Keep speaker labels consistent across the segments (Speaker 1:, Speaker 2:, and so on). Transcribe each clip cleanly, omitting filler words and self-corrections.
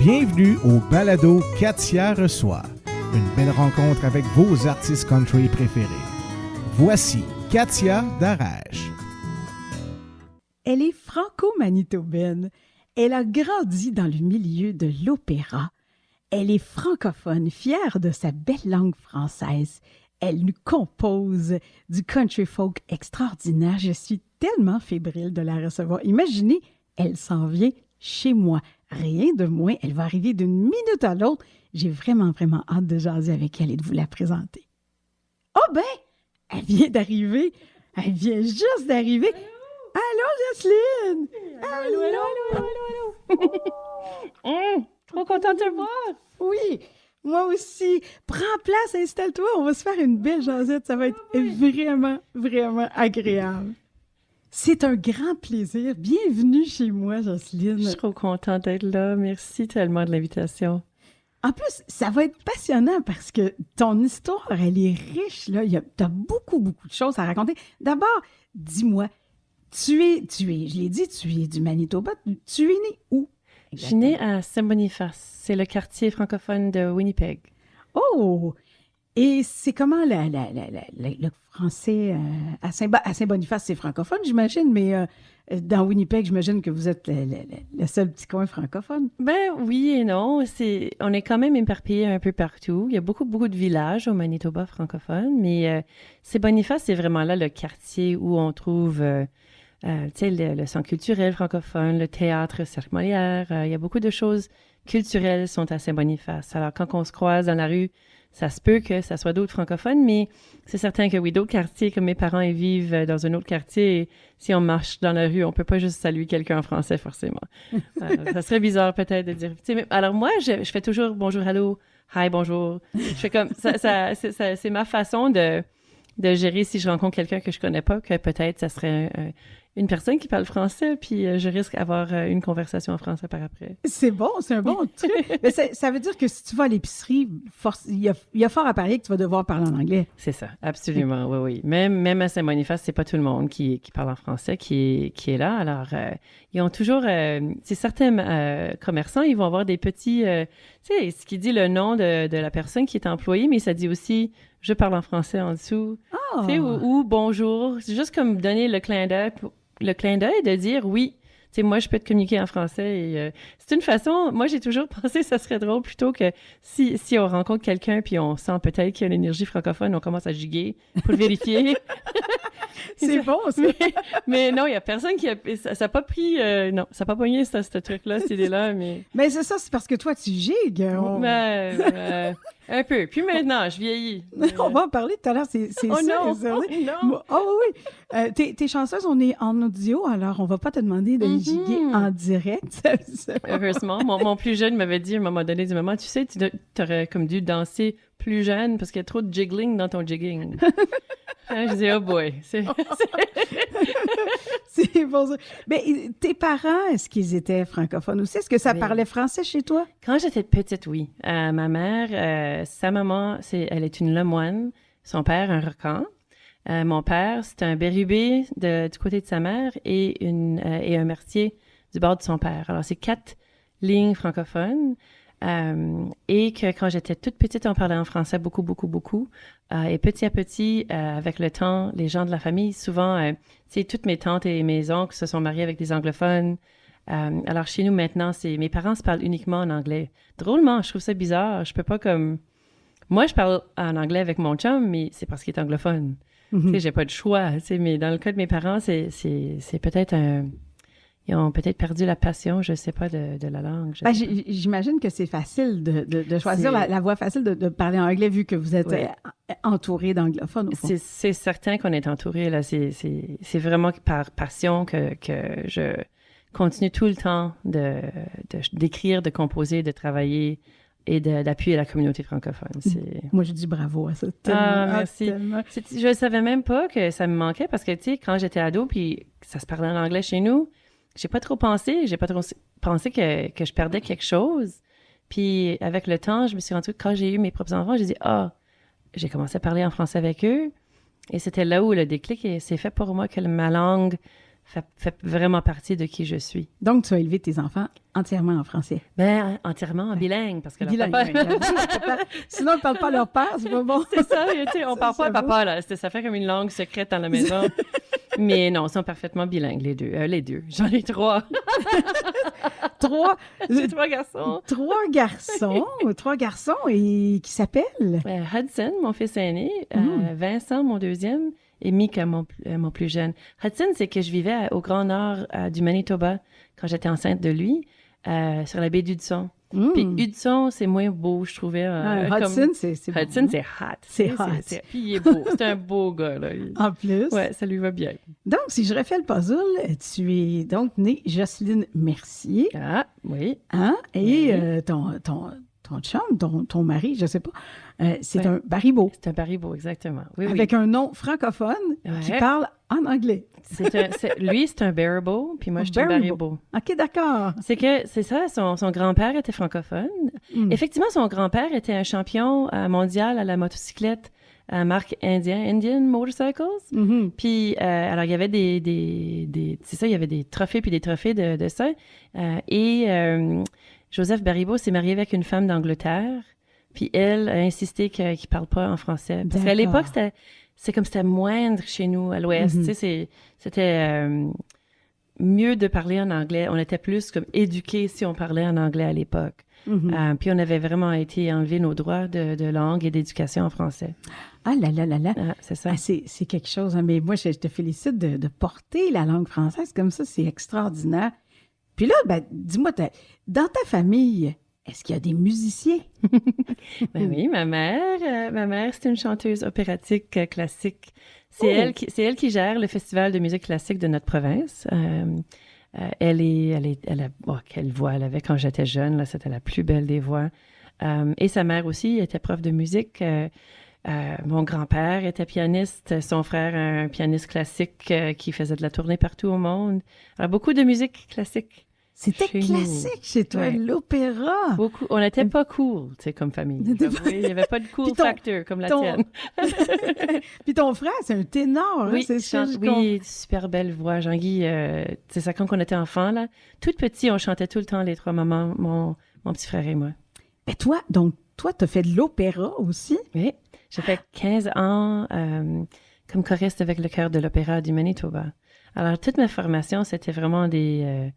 Speaker 1: Bienvenue au balado Katia reçoit, une belle rencontre avec vos artistes country préférés. Voici Katia d'Arèche.
Speaker 2: Elle est franco-manitobaine. Elle a grandi dans le milieu de l'opéra. Elle est francophone, fière de sa belle langue française. Elle nous compose du country folk extraordinaire. Je suis tellement fébrile de la recevoir. Imaginez, elle s'en vient chez moi. Rien de moins, elle va arriver d'une minute à l'autre. J'ai vraiment hâte de jaser avec elle et de vous la présenter. Oh ben, elle vient d'arriver. Elle vient juste d'arriver. Allô, Jocelyne!
Speaker 3: Allô! Trop contente de te voir!
Speaker 2: Oui, moi aussi. Prends place, installe-toi. On va se faire une belle jasette. Ça va être vraiment agréable. C'est un grand plaisir. Bienvenue chez moi, Jocelyne.
Speaker 3: Je suis trop contente d'être là. Merci tellement de l'invitation.
Speaker 2: En plus, ça va être passionnant parce que ton histoire, elle est riche. Tu as beaucoup de choses à raconter. D'abord, dis-moi, je l'ai dit, tu es du Manitoba. Tu es né où?
Speaker 3: Exactement. Je suis née à Saint-Boniface. C'est le quartier francophone de Winnipeg.
Speaker 2: Oh! Et c'est comment le français à Saint-Boniface, c'est francophone, j'imagine, mais dans Winnipeg, j'imagine que vous êtes le seul petit coin francophone.
Speaker 3: Ben oui et non. On est quand même éparpillés un peu partout. Il y a beaucoup de villages au Manitoba francophone, mais Saint-Boniface, c'est vraiment là le quartier où on trouve le centre culturel francophone, le théâtre Cirque Molière. Il y a beaucoup de choses culturelles sont à Saint-Boniface. Alors, quand on se croise dans la rue, ça se peut que ça soit d'autres francophones, mais c'est certain que oui, d'autres quartiers, comme mes parents, ils vivent dans un autre quartier. Et si on marche dans la rue, on peut pas juste saluer quelqu'un en français, forcément. Ça serait bizarre peut-être de dire... Alors moi, je fais toujours bonjour, hello, hi, bonjour. Je fais comme... c'est ma façon de gérer si je rencontre quelqu'un que je connais pas, que peut-être ça serait une personne qui parle français, puis je risque d'avoir une conversation en français par après.
Speaker 2: C'est bon, c'est un bon truc. Mais ça veut dire que si tu vas à l'épicerie, il y a fort à parier que tu vas devoir parler en anglais.
Speaker 3: C'est ça, absolument, oui. Même à Saint-Boniface, c'est pas tout le monde qui parle en français qui est là. Alors, ils ont toujours... certains commerçants, ils vont avoir des petits... ce qui dit le nom de la personne qui est employée, mais ça dit aussi... Je parle en français en dessous.
Speaker 2: Oh.
Speaker 3: Ou bonjour. C'est juste comme donner le clin d'œil de dire oui. Moi, je peux te communiquer en français. Et, c'est une façon... Moi, j'ai toujours pensé que ça serait drôle plutôt que si on rencontre quelqu'un puis on sent peut-être qu'il y a une énergie francophone, on commence à giguer pour le vérifier.
Speaker 2: C'est bon, ça.
Speaker 3: Mais non, il n'y a personne qui a... Ça n'a pas pris... non, ça n'a pas pogné ce truc-là, cette idée-là, mais...
Speaker 2: Mais c'est ça, c'est parce que toi, tu gigues.
Speaker 3: Un peu. Puis maintenant, je vieillis.
Speaker 2: On va en parler tout à l'heure, c'est
Speaker 3: oh
Speaker 2: ça.
Speaker 3: Non.
Speaker 2: Oh oui. T'es chanceuse, on est en audio, alors on va pas te demander de giguer en direct.
Speaker 3: Heureusement. Mon plus jeune m'avait dit à un moment donné, maman, tu sais, tu aurais comme dû danser plus jeune parce qu'il y a trop de jiggling dans ton jigging. Je dis, oh boy. C'est
Speaker 2: bon ça. Mais tes parents, est-ce qu'ils étaient francophones aussi? Est-ce que ça parlait français chez toi?
Speaker 3: Quand j'étais petite, oui. Ma mère, sa maman, elle est une lemoine. Son père, un rocan. Mon père, c'est un bérubé du côté de sa mère et un mercier du bord de son père. Alors, c'est 4 lignes francophones. Et que quand j'étais toute petite, on parlait en français beaucoup. Et petit à petit, avec le temps, les gens de la famille, souvent, toutes mes tantes et mes oncles se sont mariés avec des anglophones. Alors chez nous maintenant, mes parents se parlent uniquement en anglais. Drôlement, je trouve ça bizarre. Je peux pas comme... Moi, je parle en anglais avec mon chum, mais c'est parce qu'il est anglophone. Mm-hmm. J'ai pas de choix. Mais dans le cas de mes parents, c'est peut-être un... Ils ont peut-être perdu la passion, je ne sais pas, de la langue.
Speaker 2: J'imagine que c'est facile de choisir la voie facile de parler anglais vu que vous êtes entouré d'anglophones. Au fond.
Speaker 3: C'est certain qu'on est entouré. Là. C'est vraiment par passion que je continue tout le temps d'écrire, de composer, de travailler et d'appuyer la communauté francophone.
Speaker 2: Moi, je dis bravo à ça.
Speaker 3: Merci. Je ne savais même pas que ça me manquait parce que, tu sais, quand j'étais ado puis ça se parlait en anglais chez nous, j'ai pas trop pensé que je perdais quelque chose. Puis avec le temps, je me suis rendu compte que quand j'ai eu mes propres enfants, j'ai dit j'ai commencé à parler en français avec eux. Et c'était là où le déclic s'est fait pour moi que ma langue fait vraiment partie de qui je suis.
Speaker 2: Donc, tu as élevé tes enfants entièrement en français.
Speaker 3: Ben, entièrement en bilingue, parce que leur papa...
Speaker 2: Sinon, ils ne parlent pas leur père, c'est pas bon.
Speaker 3: C'est ça, tu sais, on parle pas à papa, là. Ça fait comme une langue secrète dans la maison. Mais non, ils sont parfaitement bilingues, les deux. Les deux. J'en ai 3. J'ai 3 garçons.
Speaker 2: 3 garçons et qui s'appellent?
Speaker 3: Hudson, mon fils aîné, Vincent, mon deuxième, et Mika, mon plus jeune. Hudson, c'est que je vivais au Grand Nord du Manitoba quand j'étais enceinte de lui, sur la baie d'Hudson. Puis Hudson, c'est moins beau, je trouvais.
Speaker 2: Hudson, c'est
Speaker 3: Hudson, c'est hot.
Speaker 2: C'est hot.
Speaker 3: Puis il est beau. C'est un beau gars, là.
Speaker 2: En plus.
Speaker 3: Ouais, ça lui va bien.
Speaker 2: Donc, si je refais le puzzle, tu es donc née Jocelyne Mercier.
Speaker 3: Ah, oui.
Speaker 2: Hein? Et ton chum, ton mari, je sais pas, c'est un Baribeau.
Speaker 3: C'est un Baribeau, exactement. Oui,
Speaker 2: avec un nom francophone qui parle en anglais.
Speaker 3: Lui, c'est un Baribeau, puis moi, je suis un Baribeau.
Speaker 2: OK, d'accord.
Speaker 3: C'est ça, son grand-père était francophone. Effectivement, son grand-père était un champion mondial à la motocyclette marque Indian Motorcycles. Puis, alors, il y avait c'est ça, il y avait des trophées puis des trophées de ça. Joseph Baribeau s'est marié avec une femme d'Angleterre, puis elle a insisté qu'il ne parle pas en français. Parce qu'à l'époque, c'était moindre chez nous, à l'Ouest. Tu sais, c'était mieux de parler en anglais. On était plus comme éduqués si on parlait en anglais à l'époque. Puis on avait vraiment été enlever nos droits de langue et d'éducation en français.
Speaker 2: Ah là là là là.
Speaker 3: C'est ça.
Speaker 2: Ah, c'est quelque chose. Hein, mais moi, je te félicite de porter la langue française comme ça. C'est extraordinaire. Puis là, ben, dis-moi, dans ta famille, est-ce qu'il y a des musiciens?
Speaker 3: Ben oui, ma mère, c'est une chanteuse opératique classique. C'est elle qui gère le festival de musique classique de notre province. Quelle voix elle avait quand j'étais jeune, là, c'était la plus belle des voix. Et sa mère aussi était prof de musique. Mon grand-père était pianiste, son frère un pianiste classique qui faisait de la tournée partout au monde. Alors, beaucoup de musique classique.
Speaker 2: C'était classique chez toi, l'opéra.
Speaker 3: Beaucoup. On n'était pas cool, tu sais, comme famille. Il n'y avait pas de cool factor comme la tienne.
Speaker 2: Puis ton frère, c'est un ténor.
Speaker 3: Oui,
Speaker 2: hein,
Speaker 3: super belle voix. Jean-Guy, c'est ça, quand on était enfant, là, tout petit, on chantait tout le temps, les 3 mamans, mon petit frère et moi.
Speaker 2: Mais toi, tu as fait de l'opéra aussi?
Speaker 3: Oui. J'ai fait 15 ans comme choriste avec le chœur de l'Opéra du Manitoba. Alors, toute ma formation, c'était vraiment des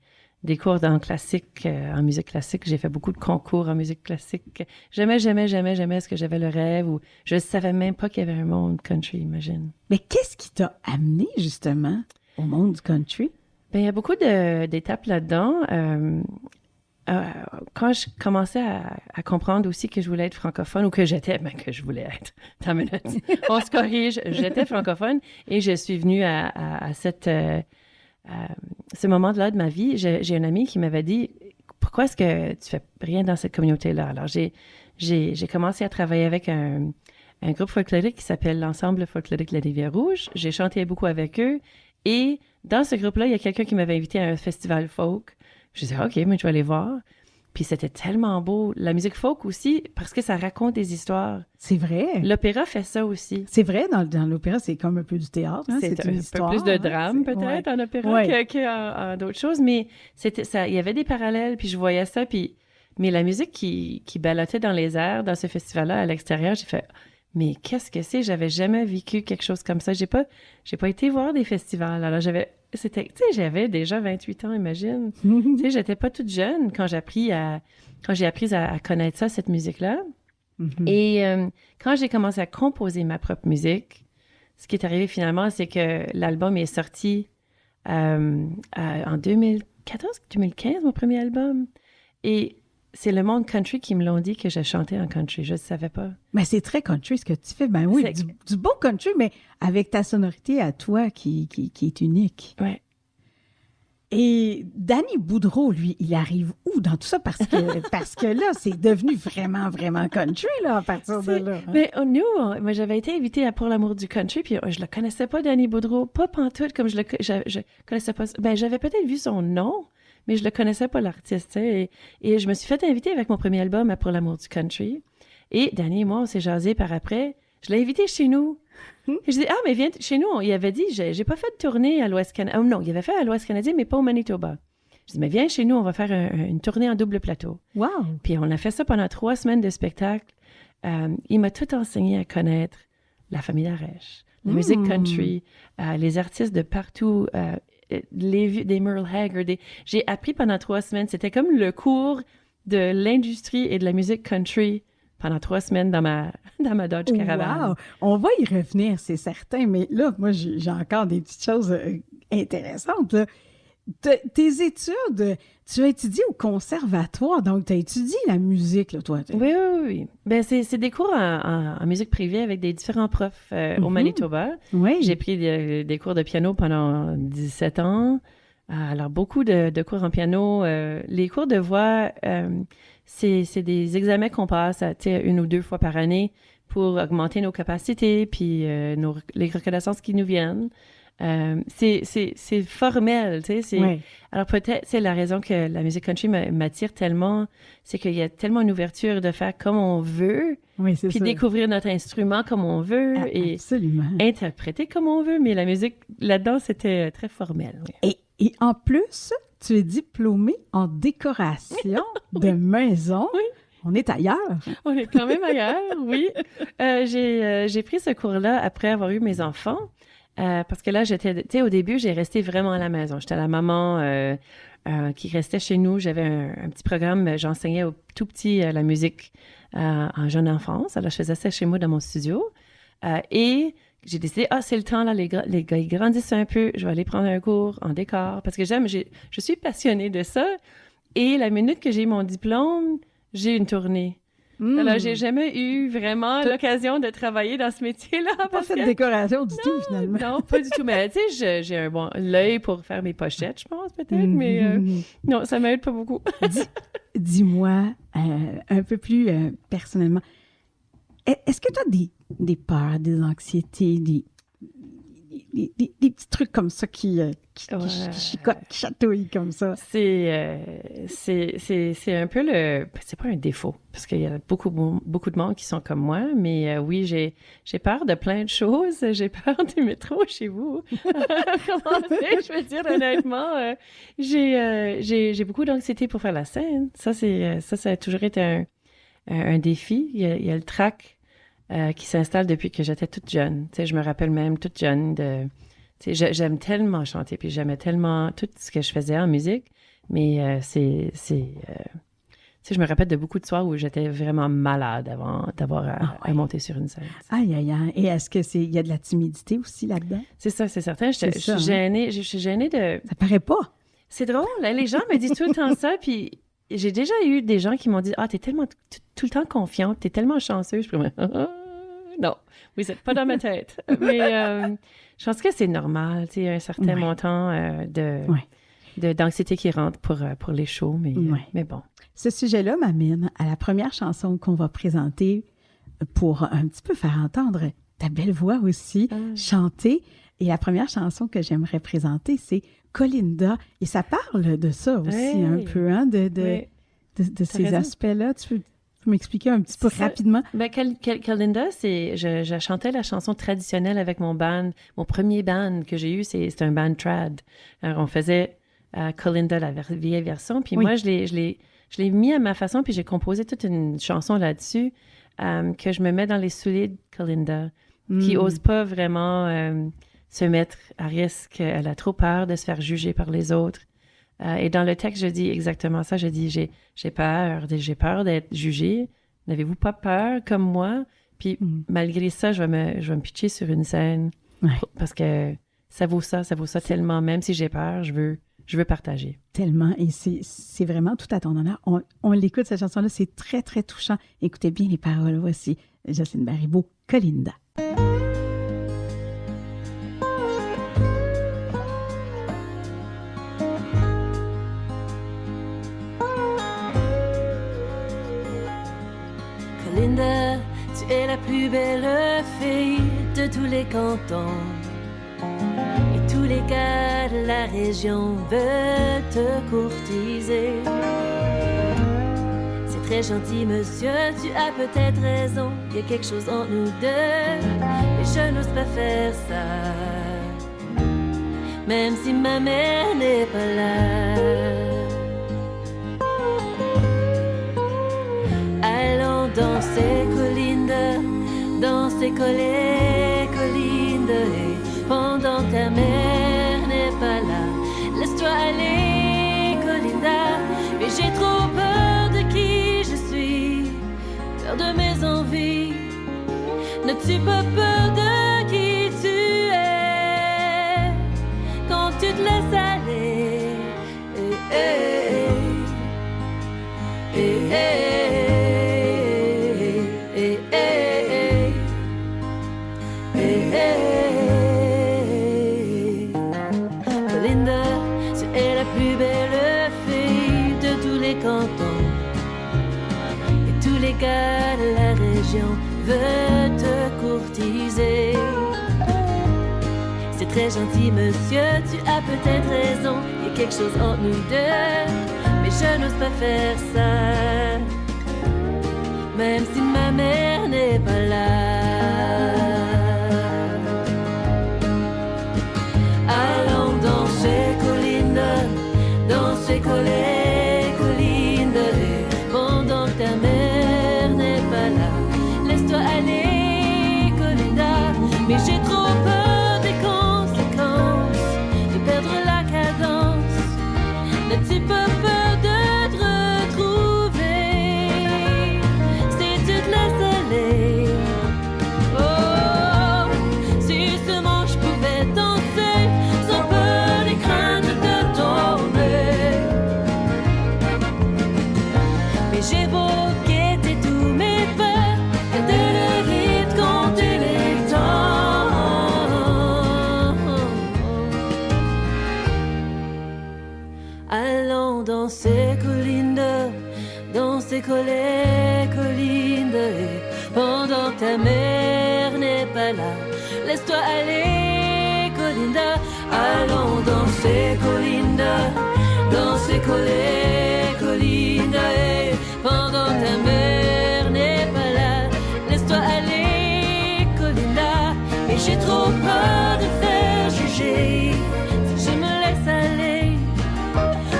Speaker 3: cours en classique, en musique classique. J'ai fait beaucoup de concours en musique classique. Jamais est-ce que j'avais le rêve ou je ne savais même pas qu'il y avait un monde country, imagine.
Speaker 2: Mais qu'est-ce qui t'a amené, justement, au monde du country?
Speaker 3: Bien, il y a beaucoup d'étapes là-dedans. Quand je commençais à comprendre aussi que je voulais être francophone, ou que je voulais être, dans une minute, on se corrige, j'étais francophone et je suis venue à ce moment-là de ma vie. J'ai une amie qui m'avait dit « Pourquoi est-ce que tu fais rien dans cette communauté-là? » Alors, j'ai commencé à travailler avec un groupe folklorique qui s'appelle l'Ensemble folklorique de la Rivière-Rouge. J'ai chanté beaucoup avec eux et dans ce groupe-là, il y a quelqu'un qui m'avait invité à un festival folk. Je disais, OK, mais je vais aller voir. Puis c'était tellement beau. La musique folk aussi, parce que ça raconte des histoires.
Speaker 2: C'est vrai.
Speaker 3: L'opéra fait ça aussi.
Speaker 2: C'est vrai, dans l'opéra, c'est comme un peu du théâtre. Hein?
Speaker 3: C'est une histoire, peu plus de drame, peut-être, en opéra qu'en d'autres choses. Mais il y avait des parallèles, puis je voyais ça. Mais la musique qui ballottait dans les airs, dans ce festival-là, à l'extérieur, j'ai fait... Mais qu'est-ce que c'est? J'avais jamais vécu quelque chose comme ça. J'ai pas été voir des festivals. Alors, j'avais déjà 28 ans, imagine. Tu sais, j'étais pas toute jeune quand j'ai appris à connaître ça, cette musique-là. Et quand j'ai commencé à composer ma propre musique, ce qui est arrivé finalement, c'est que l'album est sorti en 2014-2015, mon premier album. Et c'est le monde country qui me l'ont dit que je chantais en country. Je ne savais pas.
Speaker 2: Mais c'est très country ce que tu fais. Ben oui, du beau country, mais avec ta sonorité à toi qui est unique.
Speaker 3: Oui.
Speaker 2: Et Danny Boudreau, lui, il arrive où dans tout ça? Parce que là, c'est devenu vraiment, vraiment country, là, à partir de là. Hein?
Speaker 3: Mais moi, j'avais été invitée à Pour l'amour du country, puis je le connaissais pas, Danny Boudreau, pas pantoute, comme je connaissais pas. Ben, j'avais peut-être vu son nom, mais je le connaissais pas, l'artiste. Et je me suis fait inviter avec mon premier album à Pour l'amour du country. Et Danny et moi, on s'est jasé par après. Je l'ai invité chez nous. Et je dis, mais viens chez nous. Il avait dit, j'ai pas fait de tournée à l'Ouest canadien. Non, il avait fait à l'Ouest canadien, mais pas au Manitoba. Je dis, mais viens chez nous, on va faire une tournée en double plateau.
Speaker 2: Wow!
Speaker 3: Puis on a fait ça pendant 3 semaines de spectacle. Il m'a tout enseigné à connaître la famille Darèche, la musique country, les artistes de partout, des Merle Haggard. J'ai appris pendant 3 semaines. C'était comme le cours de l'industrie et de la musique country pendant 3 semaines dans ma Dodge Caravan.
Speaker 2: Wow! On va y revenir, c'est certain, mais là, moi, j'ai encore des petites choses intéressantes. Là. Tes études, tu as étudié au conservatoire, donc tu as étudié la musique, là, toi.
Speaker 3: Oui. Ben, c'est des cours en musique privée avec des différents profs au Manitoba.
Speaker 2: Oui.
Speaker 3: J'ai pris des cours de piano pendant 17 ans. Alors, beaucoup de cours en piano. Les cours de voix, c'est des examens qu'on passe 1 ou 2 fois par année pour augmenter nos capacités puis les reconnaissances qui nous viennent. C'est formel, tu sais.
Speaker 2: Oui.
Speaker 3: Alors peut-être c'est la raison que la musique country m'attire tellement, c'est qu'il y a tellement une ouverture de faire comme on veut,
Speaker 2: Oui, c'est
Speaker 3: puis
Speaker 2: ça.
Speaker 3: découvrir notre instrument comme on veut et
Speaker 2: Absolument.
Speaker 3: interpréter comme on veut. Mais la musique là-dedans c'était très formel. Oui.
Speaker 2: Et en plus, tu es diplômée en décoration de maison.
Speaker 3: Oui.
Speaker 2: On est ailleurs.
Speaker 3: On est quand même ailleurs, oui. J'ai pris ce cours-là après avoir eu mes enfants. Parce que là, tu sais, au début, j'ai resté vraiment à la maison. J'étais la maman qui restait chez nous. J'avais un petit programme, j'enseignais au tout petit la musique en jeune enfance. Alors, je faisais ça chez moi dans mon studio. Et j'ai décidé, c'est le temps, là, les gars, ils grandissent un peu. Je vais aller prendre un cours en décor parce que je suis passionnée de ça. Et la minute que j'ai eu mon diplôme, j'ai une tournée. Alors, j'ai jamais eu vraiment l'occasion de travailler dans ce métier-là.
Speaker 2: Pas fait de décoration du tout, finalement.
Speaker 3: Non, pas du tout. Mais tu sais, j'ai un bon l'œil pour faire mes pochettes, je pense, peut-être. Mais non, ça m'aide pas beaucoup.
Speaker 2: Dis-moi, un peu plus personnellement, est-ce que tu as des peurs, des anxiétés, des petits trucs comme ça qui chicotent, qui chatouillent comme ça?
Speaker 3: C'est un peu c'est pas un défaut, parce qu'il y a beaucoup de monde qui sont comme moi, mais oui, j'ai peur de plein de choses. J'ai peur du métro chez vous. Comment dire, je veux dire, honnêtement, j'ai beaucoup d'anxiété pour faire la scène. Ça a toujours été un défi. Il y a le trac qui s'installe depuis que j'étais toute jeune. Tu sais, je me rappelle même toute jeune tu sais, j'aime tellement chanter, puis j'aimais tellement tout ce que je faisais en musique, mais tu sais, je me rappelle de beaucoup de soirs où j'étais vraiment malade avant d'avoir à monter sur une scène.
Speaker 2: Aïe, aïe, aïe. Et est-ce que il y a de la timidité aussi là-dedans?
Speaker 3: C'est ça, c'est certain. Je suis gênée. Je suis gênée de...
Speaker 2: Ça paraît pas.
Speaker 3: C'est drôle, hein? Les gens me disent tout le temps ça, puis j'ai déjà eu des gens qui m'ont dit « Ah, t'es tellement tout le temps confiante, t'es tellement chanceuse. » Puis non, oui, c'est pas dans ma tête. Mais je pense que c'est normal, tu sais, un certain montant d'anxiété qui rentre pour les shows, mais bon.
Speaker 2: Ce sujet-là m'amène à la première chanson qu'on va présenter pour un petit peu faire entendre ta belle voix aussi, chanter. Et la première chanson que j'aimerais présenter, c'est Colinda. Et ça parle de ça aussi un peu, hein, de ces aspects-là. Tu peux m'expliquer un petit peu rapidement?
Speaker 3: Ben, Colinda, je chantais la chanson traditionnelle avec mon band. Mon premier band que j'ai eu, c'est un band trad. Alors, on faisait Colinda, la vieille version. Puis moi, je l'ai mis à ma façon, puis j'ai composé toute une chanson là-dessus que je me mets dans les souliers de Colinda, qui n'ose pas vraiment se mettre à risque. Elle a trop peur de se faire juger par les autres. Et dans le texte, je dis exactement ça. Je dis, j'ai peur d'être jugée. N'avez-vous pas peur comme moi? Puis malgré ça, je vais me pitcher sur une scène parce que ça vaut ça tellement. Même si j'ai peur, je veux partager.
Speaker 2: Tellement, et c'est vraiment tout à ton honneur. On l'écoute, cette chanson-là, c'est très, très touchant. Écoutez bien les paroles. Voici Jocelyne Baribeau, Colinda.
Speaker 4: Colinda, tu es la plus belle fille de tous les cantons. Et tous les gars de la région veulent te courtiser. C'est très gentil, monsieur, tu as peut-être raison. Il y a quelque chose entre nous deux, mais je n'ose pas faire ça. Même si ma mère n'est pas là. Allons dans ces collines, dans ces collines, et pendant que ta mère n'est pas là, laisse-toi aller, Colinda. Mais j'ai trop peur de qui je suis, peur de mes envies. N'as-tu pas peur de qui tu es quand tu te laisses aller? Colinda, tu es la plus belle fille de tous les cantons, et tous les gars de la région veulent te courtiser. C'est très gentil, monsieur, tu as peut-être raison. Il y a quelque chose entre nous deux, mais je n'ose pas faire ça. Même si ma mère n'est pas là. Allons dans ces collines, dans ces collines, et pendant que ta mère n'est pas là, laisse-toi aller, Colinda. Mais j'ai trop peur des conséquences, de perdre la cadence. N'as-tu pas peur de te retrouver si tu te laisses aller? Oh, si seulement je pouvais danser sans peur des craintes de tomber. Mais j'ai beau guetter tous mes peurs, garder le rythme, compter les temps. Allons dans ces collines, dans ces collines, et pendant que ta mère n'est pas là, laisse-toi aller, Colinda. Allons dans ces collines, dans ces collines, et pendant que ta mère n'est pas là, laisse-toi aller, Colinda. Et j'ai trop peur de faire juger si je me laisse aller.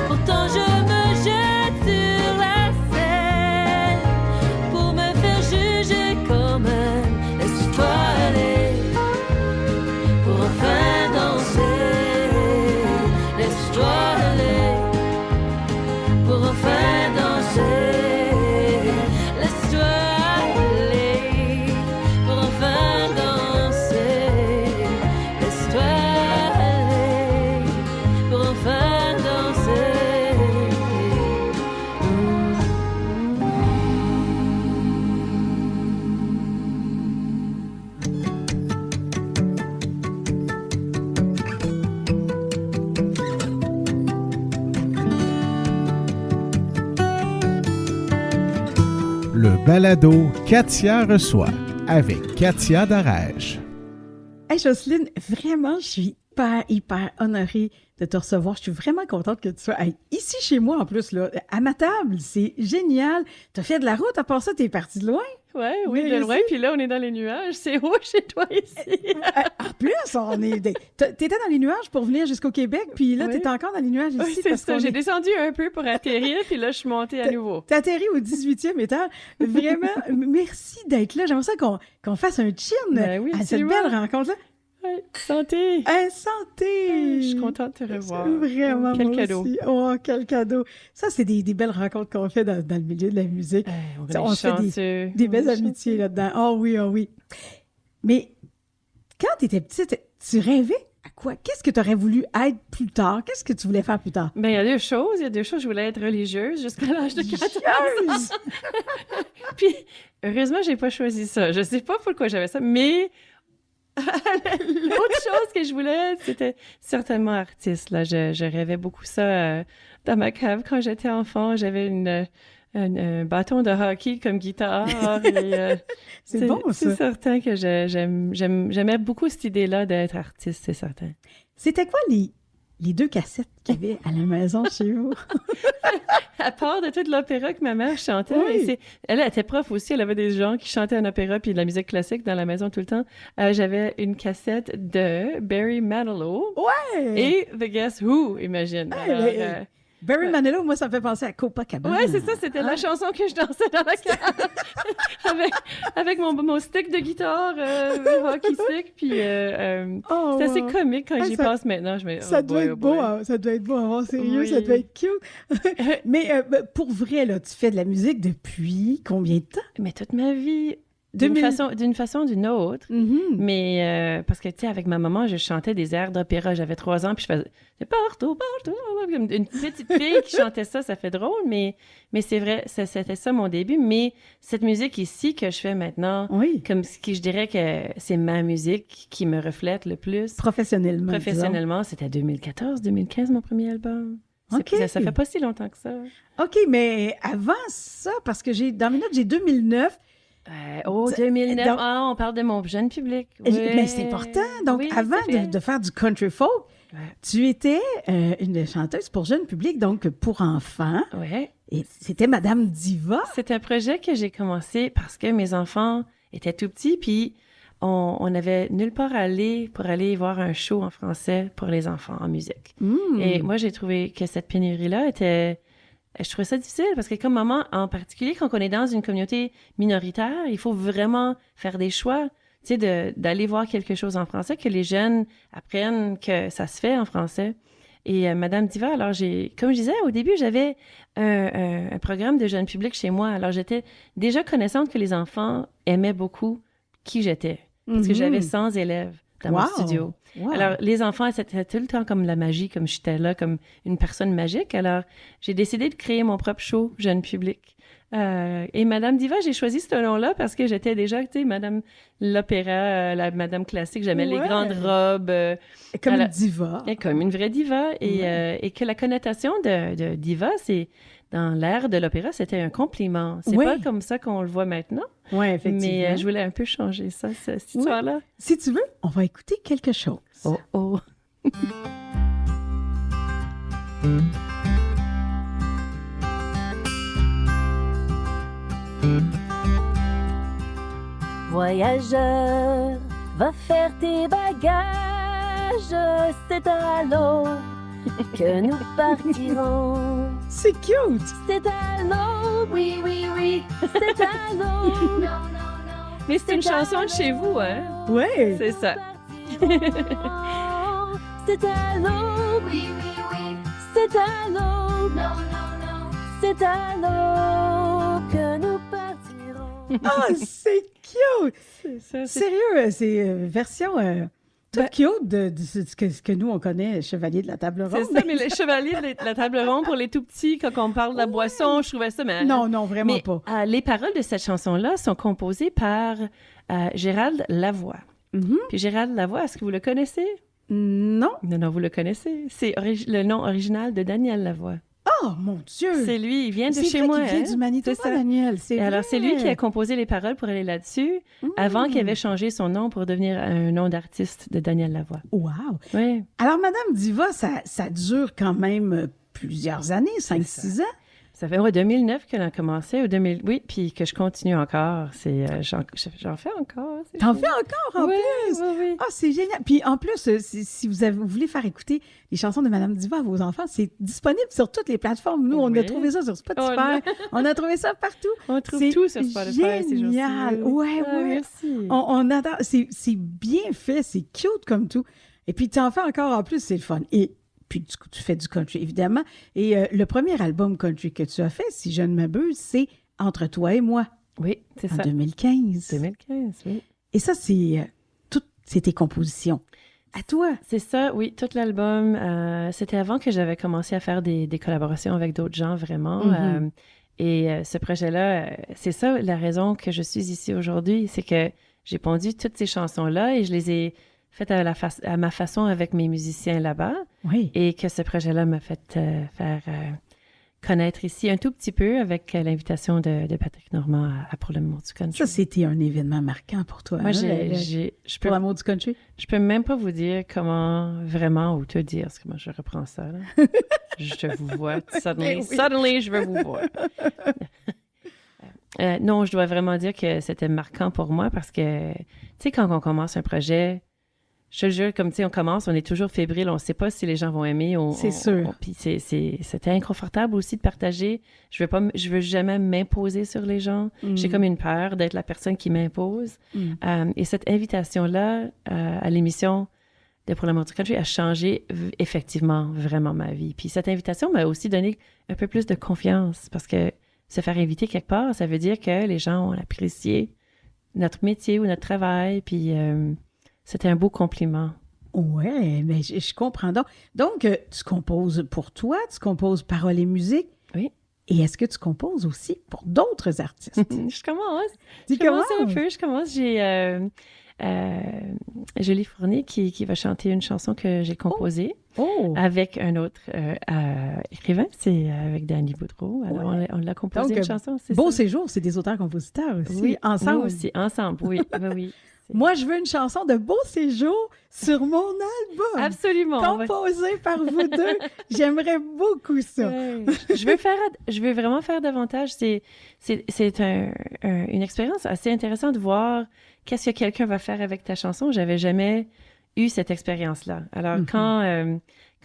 Speaker 4: Pourtant je me jette sur la scène pour me faire juger quand même. Laisse-toi aller pour enfin danser. Laisse-toi aller pour enfin danser. Laisse-toi aller pour enfin danser. Laisse-toi aller pour enfin danser.
Speaker 1: Le balado Katia reçoit avec Katia Darèche.
Speaker 2: Hey Jocelyne, vraiment, je suis hyper honorée de te recevoir. Je suis vraiment contente que tu sois ici chez moi en plus, là, à ma table. C'est génial. Tu as fait de la route, à part ça, t'es parti de loin.
Speaker 3: Ouais, oui, de loin, puis là, on est dans les nuages. C'est haut chez toi ici.
Speaker 2: En plus, t'étais dans les nuages pour venir jusqu'au Québec, puis là,
Speaker 3: Oui.
Speaker 2: t'es encore dans les nuages ici.
Speaker 3: Oui, c'est ça. J'ai descendu un peu pour atterrir, puis là, je suis montée à nouveau.
Speaker 2: T'as atterri au 18e étage. Vraiment, merci d'être là. J'aimerais ça qu'on fasse un chin
Speaker 3: Ben oui,
Speaker 2: à cette
Speaker 3: absolument.
Speaker 2: belle rencontre-là.
Speaker 3: Ouais, santé!
Speaker 2: Santé!
Speaker 3: Je suis contente de te revoir.
Speaker 2: Vraiment,
Speaker 3: Quel
Speaker 2: moi
Speaker 3: cadeau.
Speaker 2: aussi. Oh, quel cadeau. Ça, c'est des belles rencontres qu'on fait dans le milieu de la musique.
Speaker 3: On
Speaker 2: Ça, on
Speaker 3: est
Speaker 2: se fait
Speaker 3: chanceux.
Speaker 2: des belles
Speaker 3: On est
Speaker 2: amitiés
Speaker 3: chanceux.
Speaker 2: là-dedans. Oh oui, oh oui. Mais quand tu étais petite, tu rêvais à quoi? Qu'est-ce que tu aurais voulu être plus tard? Qu'est-ce que tu voulais faire plus tard?
Speaker 3: Ben, il y a deux choses. Il y a deux choses. Je voulais être religieuse jusqu'à l'âge de 14
Speaker 2: Religieuse!
Speaker 3: ans. Puis, heureusement, j'ai pas choisi ça. Je sais pas pourquoi j'avais ça, mais l'autre chose que je voulais, c'était certainement artiste. Là. Je rêvais beaucoup ça dans ma cave quand j'étais enfant. J'avais un bâton de hockey comme guitare. Et,
Speaker 2: C'est bon, ça.
Speaker 3: C'est certain que j'aimais beaucoup cette idée-là d'être artiste, c'est certain.
Speaker 2: C'était quoi les 2 cassettes qu'il y avait à la maison chez vous.
Speaker 3: À part de toute l'opéra que ma mère chantait,
Speaker 2: Oui.
Speaker 3: elle était prof aussi, elle avait des gens qui chantaient un opéra puis de la musique classique dans la maison tout le temps. J'avais une cassette de Barry Manilow
Speaker 2: Ouais!
Speaker 3: et The Guess Who, imagine. Alors,
Speaker 2: Barry Manilow, moi, ça me fait penser à Copacabana.
Speaker 3: ouais, c'est ça, c'était la chanson que je dansais dans la cave avec mon stick de guitare, hockey stick, puis
Speaker 2: Oh,
Speaker 3: c'est assez
Speaker 2: wow.
Speaker 3: comique quand
Speaker 2: Ah,
Speaker 3: j'y
Speaker 2: ça-
Speaker 3: pense maintenant. Je me
Speaker 2: Ça doit être beau,
Speaker 3: boy.
Speaker 2: hein, ça doit être beau, en sérieux,
Speaker 3: Oui.
Speaker 2: ça doit être cute. Mais pour vrai, là, tu fais de la musique depuis combien de temps?
Speaker 3: Mais toute ma vie, d'une
Speaker 2: 2000.
Speaker 3: façon ou d'une autre.
Speaker 2: Mhm.
Speaker 3: Mais parce que, tu sais, avec ma maman, je chantais des airs d'opéra. J'avais 3 ans, puis je faisais « Partout, partout », comme une petite fille qui chantait ça. Ça fait drôle, mais c'est vrai, c'était ça mon début. Mais cette musique ici que je fais maintenant,
Speaker 2: Oui,
Speaker 3: comme ce qui je dirais que c'est ma musique qui me reflète le plus.
Speaker 2: professionnellement.
Speaker 3: Professionnellement, c'était 2014-2015, mon premier album.
Speaker 2: OK.
Speaker 3: Ça fait pas si longtemps que ça.
Speaker 2: disons. OK, mais avant ça, parce que dans mes notes, j'ai 2009.
Speaker 3: 2009,
Speaker 2: donc-
Speaker 3: on parle de mon jeune public.
Speaker 2: Mais c'est important. Donc,
Speaker 3: Oui,
Speaker 2: avant
Speaker 3: c'est vrai.
Speaker 2: de faire du country folk,
Speaker 3: Ouais.
Speaker 2: tu étais une chanteuse pour jeune public, donc pour enfants.
Speaker 3: Ouais.
Speaker 2: Et c'était Madame Diva.
Speaker 3: C'est un projet que j'ai commencé parce que mes enfants étaient tout petits, puis on n'avait nulle part à aller pour aller voir un show en français pour les enfants en musique.
Speaker 2: Hmm.
Speaker 3: Et moi, j'ai trouvé que cette pénurie-là était... Je trouvais ça difficile parce que comme maman, en particulier, quand on est dans une communauté minoritaire, il faut vraiment faire des choix, tu sais, d'aller voir quelque chose en français, que les jeunes apprennent que ça se fait en français. Et Madame Diva, alors comme je disais, au début, j'avais un programme de jeune public chez moi. Alors, j'étais déjà connaissante que les enfants aimaient beaucoup qui j'étais. Parce que
Speaker 2: Mhm.
Speaker 3: j'avais 100 élèves dans mon
Speaker 2: Wow.
Speaker 3: studio.
Speaker 2: Wow.
Speaker 3: Alors, les enfants, c'était tout le temps comme la magie, comme j'étais là, comme une personne magique. Alors, j'ai décidé de créer mon propre show, jeune public. Et Madame Diva, j'ai choisi ce nom-là parce que j'étais déjà, tu sais, Madame l'opéra, la Madame classique. J'aimais les
Speaker 2: Ouais.
Speaker 3: grandes robes,
Speaker 2: Comme
Speaker 3: alors-
Speaker 2: une diva.
Speaker 3: et comme une vraie diva. Et que la connotation de diva, c'est dans l'ère de l'opéra, c'était un compliment. C'est
Speaker 2: Oui.
Speaker 3: pas comme ça qu'on le voit maintenant.
Speaker 2: Oui, effectivement.
Speaker 3: Mais je voulais un peu changer ça, cette
Speaker 2: Oui.
Speaker 3: histoire-là.
Speaker 2: Si tu veux, on va écouter quelque chose.
Speaker 3: Oh, oh.
Speaker 4: Voyageur, va faire tes bagages, c'est à l'eau que nous partirons.
Speaker 2: C'est cute!
Speaker 4: C'est à l'eau, oui, oui, oui, c'est à l'eau.
Speaker 3: Mais c'est une chanson de chez vous, hein?
Speaker 2: Oui!
Speaker 3: C'est ça.
Speaker 4: C'est à l'eau, oui, oui, oui, c'est à l'eau. C'est à l'eau que nous partirons.
Speaker 2: Ah, c'est cute!
Speaker 3: C'est ça.
Speaker 2: Sérieux, c'est version toute
Speaker 3: Ben-
Speaker 2: cute de ce que nous, on connaît, Chevalier de la Table Ronde.
Speaker 3: C'est ça, mais les chevaliers de la table ronde pour les tout petits, quand on parle de la boisson, je trouvais ça... Mais,
Speaker 2: Non, non, vraiment
Speaker 3: mais,
Speaker 2: pas.
Speaker 3: les paroles de cette chanson-là sont composées par Gérald Lavoie.
Speaker 2: Mhm.
Speaker 3: Puis Gérald Lavoie, est-ce que vous le connaissez?
Speaker 2: Non.
Speaker 3: Non, vous le connaissez. C'est le nom original de Daniel Lavoie.
Speaker 2: Oh, mon Dieu!
Speaker 3: C'est lui, il vient de
Speaker 2: C'est
Speaker 3: chez
Speaker 2: vrai
Speaker 3: moi.
Speaker 2: qu'il vient
Speaker 3: hein?
Speaker 2: du Manitoba,
Speaker 3: C'est ça.
Speaker 2: Daniel. C'est
Speaker 3: Et alors,
Speaker 2: vrai.
Speaker 3: c'est lui qui a composé les paroles pour aller là-dessus, avant qu'il avait changé son nom pour devenir un nom d'artiste de Daniel Lavoie.
Speaker 2: Wow!
Speaker 3: Oui.
Speaker 2: Alors, Madame Diva, ça dure quand même plusieurs années, 5-6 ans.
Speaker 3: Ça fait 2009 qu'elle a commencé, ou 2000, oui, puis que je continue encore. J'en fais encore. c'est
Speaker 2: T'en
Speaker 3: fou.
Speaker 2: fais encore, en
Speaker 3: Oui,
Speaker 2: plus?
Speaker 3: oui, oui.
Speaker 2: Ah, c'est génial. Puis en plus, si vous voulez faire écouter les chansons de Madame Diva à vos enfants, c'est disponible sur toutes les plateformes. Nous, on a
Speaker 3: Oui.
Speaker 2: trouvé ça sur Spotify. On a trouvé ça partout.
Speaker 3: On trouve
Speaker 2: C'est
Speaker 3: tout sur Spotify. ces jours-ci.
Speaker 2: génial. Ouais,
Speaker 3: Ah,
Speaker 2: ouais.
Speaker 3: Merci.
Speaker 2: On adore. C'est bien fait. C'est cute comme tout. Et puis, tu en fais encore en plus. C'est le fun. Et puis, tu fais du country, évidemment. Et le premier album country que tu as fait, si je ne m'abuse, c'est Entre toi et moi,
Speaker 3: Oui, c'est
Speaker 2: en
Speaker 3: ça.
Speaker 2: 2015.
Speaker 3: 2015, oui.
Speaker 2: Et ça, c'est tes compositions. À toi.
Speaker 3: C'est ça, oui, tout l'album. C'était avant que j'avais commencé à faire des collaborations avec d'autres gens, vraiment.
Speaker 2: Mhm.
Speaker 3: Ce projet-là, c'est ça la raison que je suis ici aujourd'hui, c'est que j'ai pondu toutes ces chansons-là et je les ai faites à ma façon avec mes musiciens là-bas
Speaker 2: Oui.
Speaker 3: et que ce projet-là m'a fait faire connaître ici un tout petit peu avec l'invitation de Patrick Normand Pour l'amour du country.
Speaker 2: Ça, c'était un événement marquant pour toi.
Speaker 3: Moi,
Speaker 2: hein, Pour l'amour du country?
Speaker 3: Je peux même pas vous dire comment vraiment ou te dire, parce que moi, je reprends ça. Là. Je te vous vois. Suddenly, je veux vous voir. Non, je dois vraiment dire que c'était marquant pour moi parce que, tu sais, quand on commence un projet, je te jure, comme tu sais, on commence, on est toujours fébrile, on ne sait pas si les gens vont aimer.
Speaker 2: C'est sûr.
Speaker 3: Puis c'était inconfortable aussi de partager. Je veux jamais m'imposer sur les gens. J'ai comme une peur d'être la personne qui m'impose. Et cette invitation-là à l'émission de Pour l'amour du country a changé effectivement vraiment ma vie. Puis cette invitation m'a aussi donné un peu plus de confiance parce que se faire inviter quelque part, ça veut dire que les gens ont apprécié notre métier ou notre travail. Puis c'était un beau compliment.
Speaker 2: Oui, mais je comprends donc. Donc, tu composes pour toi, tu composes paroles et musique.
Speaker 3: Oui.
Speaker 2: Et est-ce que tu composes aussi pour d'autres artistes?
Speaker 3: Je commence.
Speaker 2: Tu
Speaker 3: Je commence un peu. Je commence. J'ai Julie Fournier qui va chanter une chanson que j'ai composée avec un autre écrivain, c'est avec Danny Boudreau. Alors, on l'a composé
Speaker 2: donc,
Speaker 3: une chanson, c'est
Speaker 2: Beau
Speaker 3: ça.
Speaker 2: Séjour, c'est des auteurs-compositeurs aussi,
Speaker 3: Oui,
Speaker 2: ensemble.
Speaker 3: nous aussi, ensemble, oui. oui.
Speaker 2: Moi, je veux une chanson de Beau Séjour sur mon album.
Speaker 3: Absolument.
Speaker 2: Composée par vous deux. J'aimerais beaucoup ça.
Speaker 3: Ouais. Je veux vraiment faire davantage. C'est une expérience assez intéressante de voir qu'est-ce que quelqu'un va faire avec ta chanson. J'avais jamais eu cette expérience-là. Alors, quand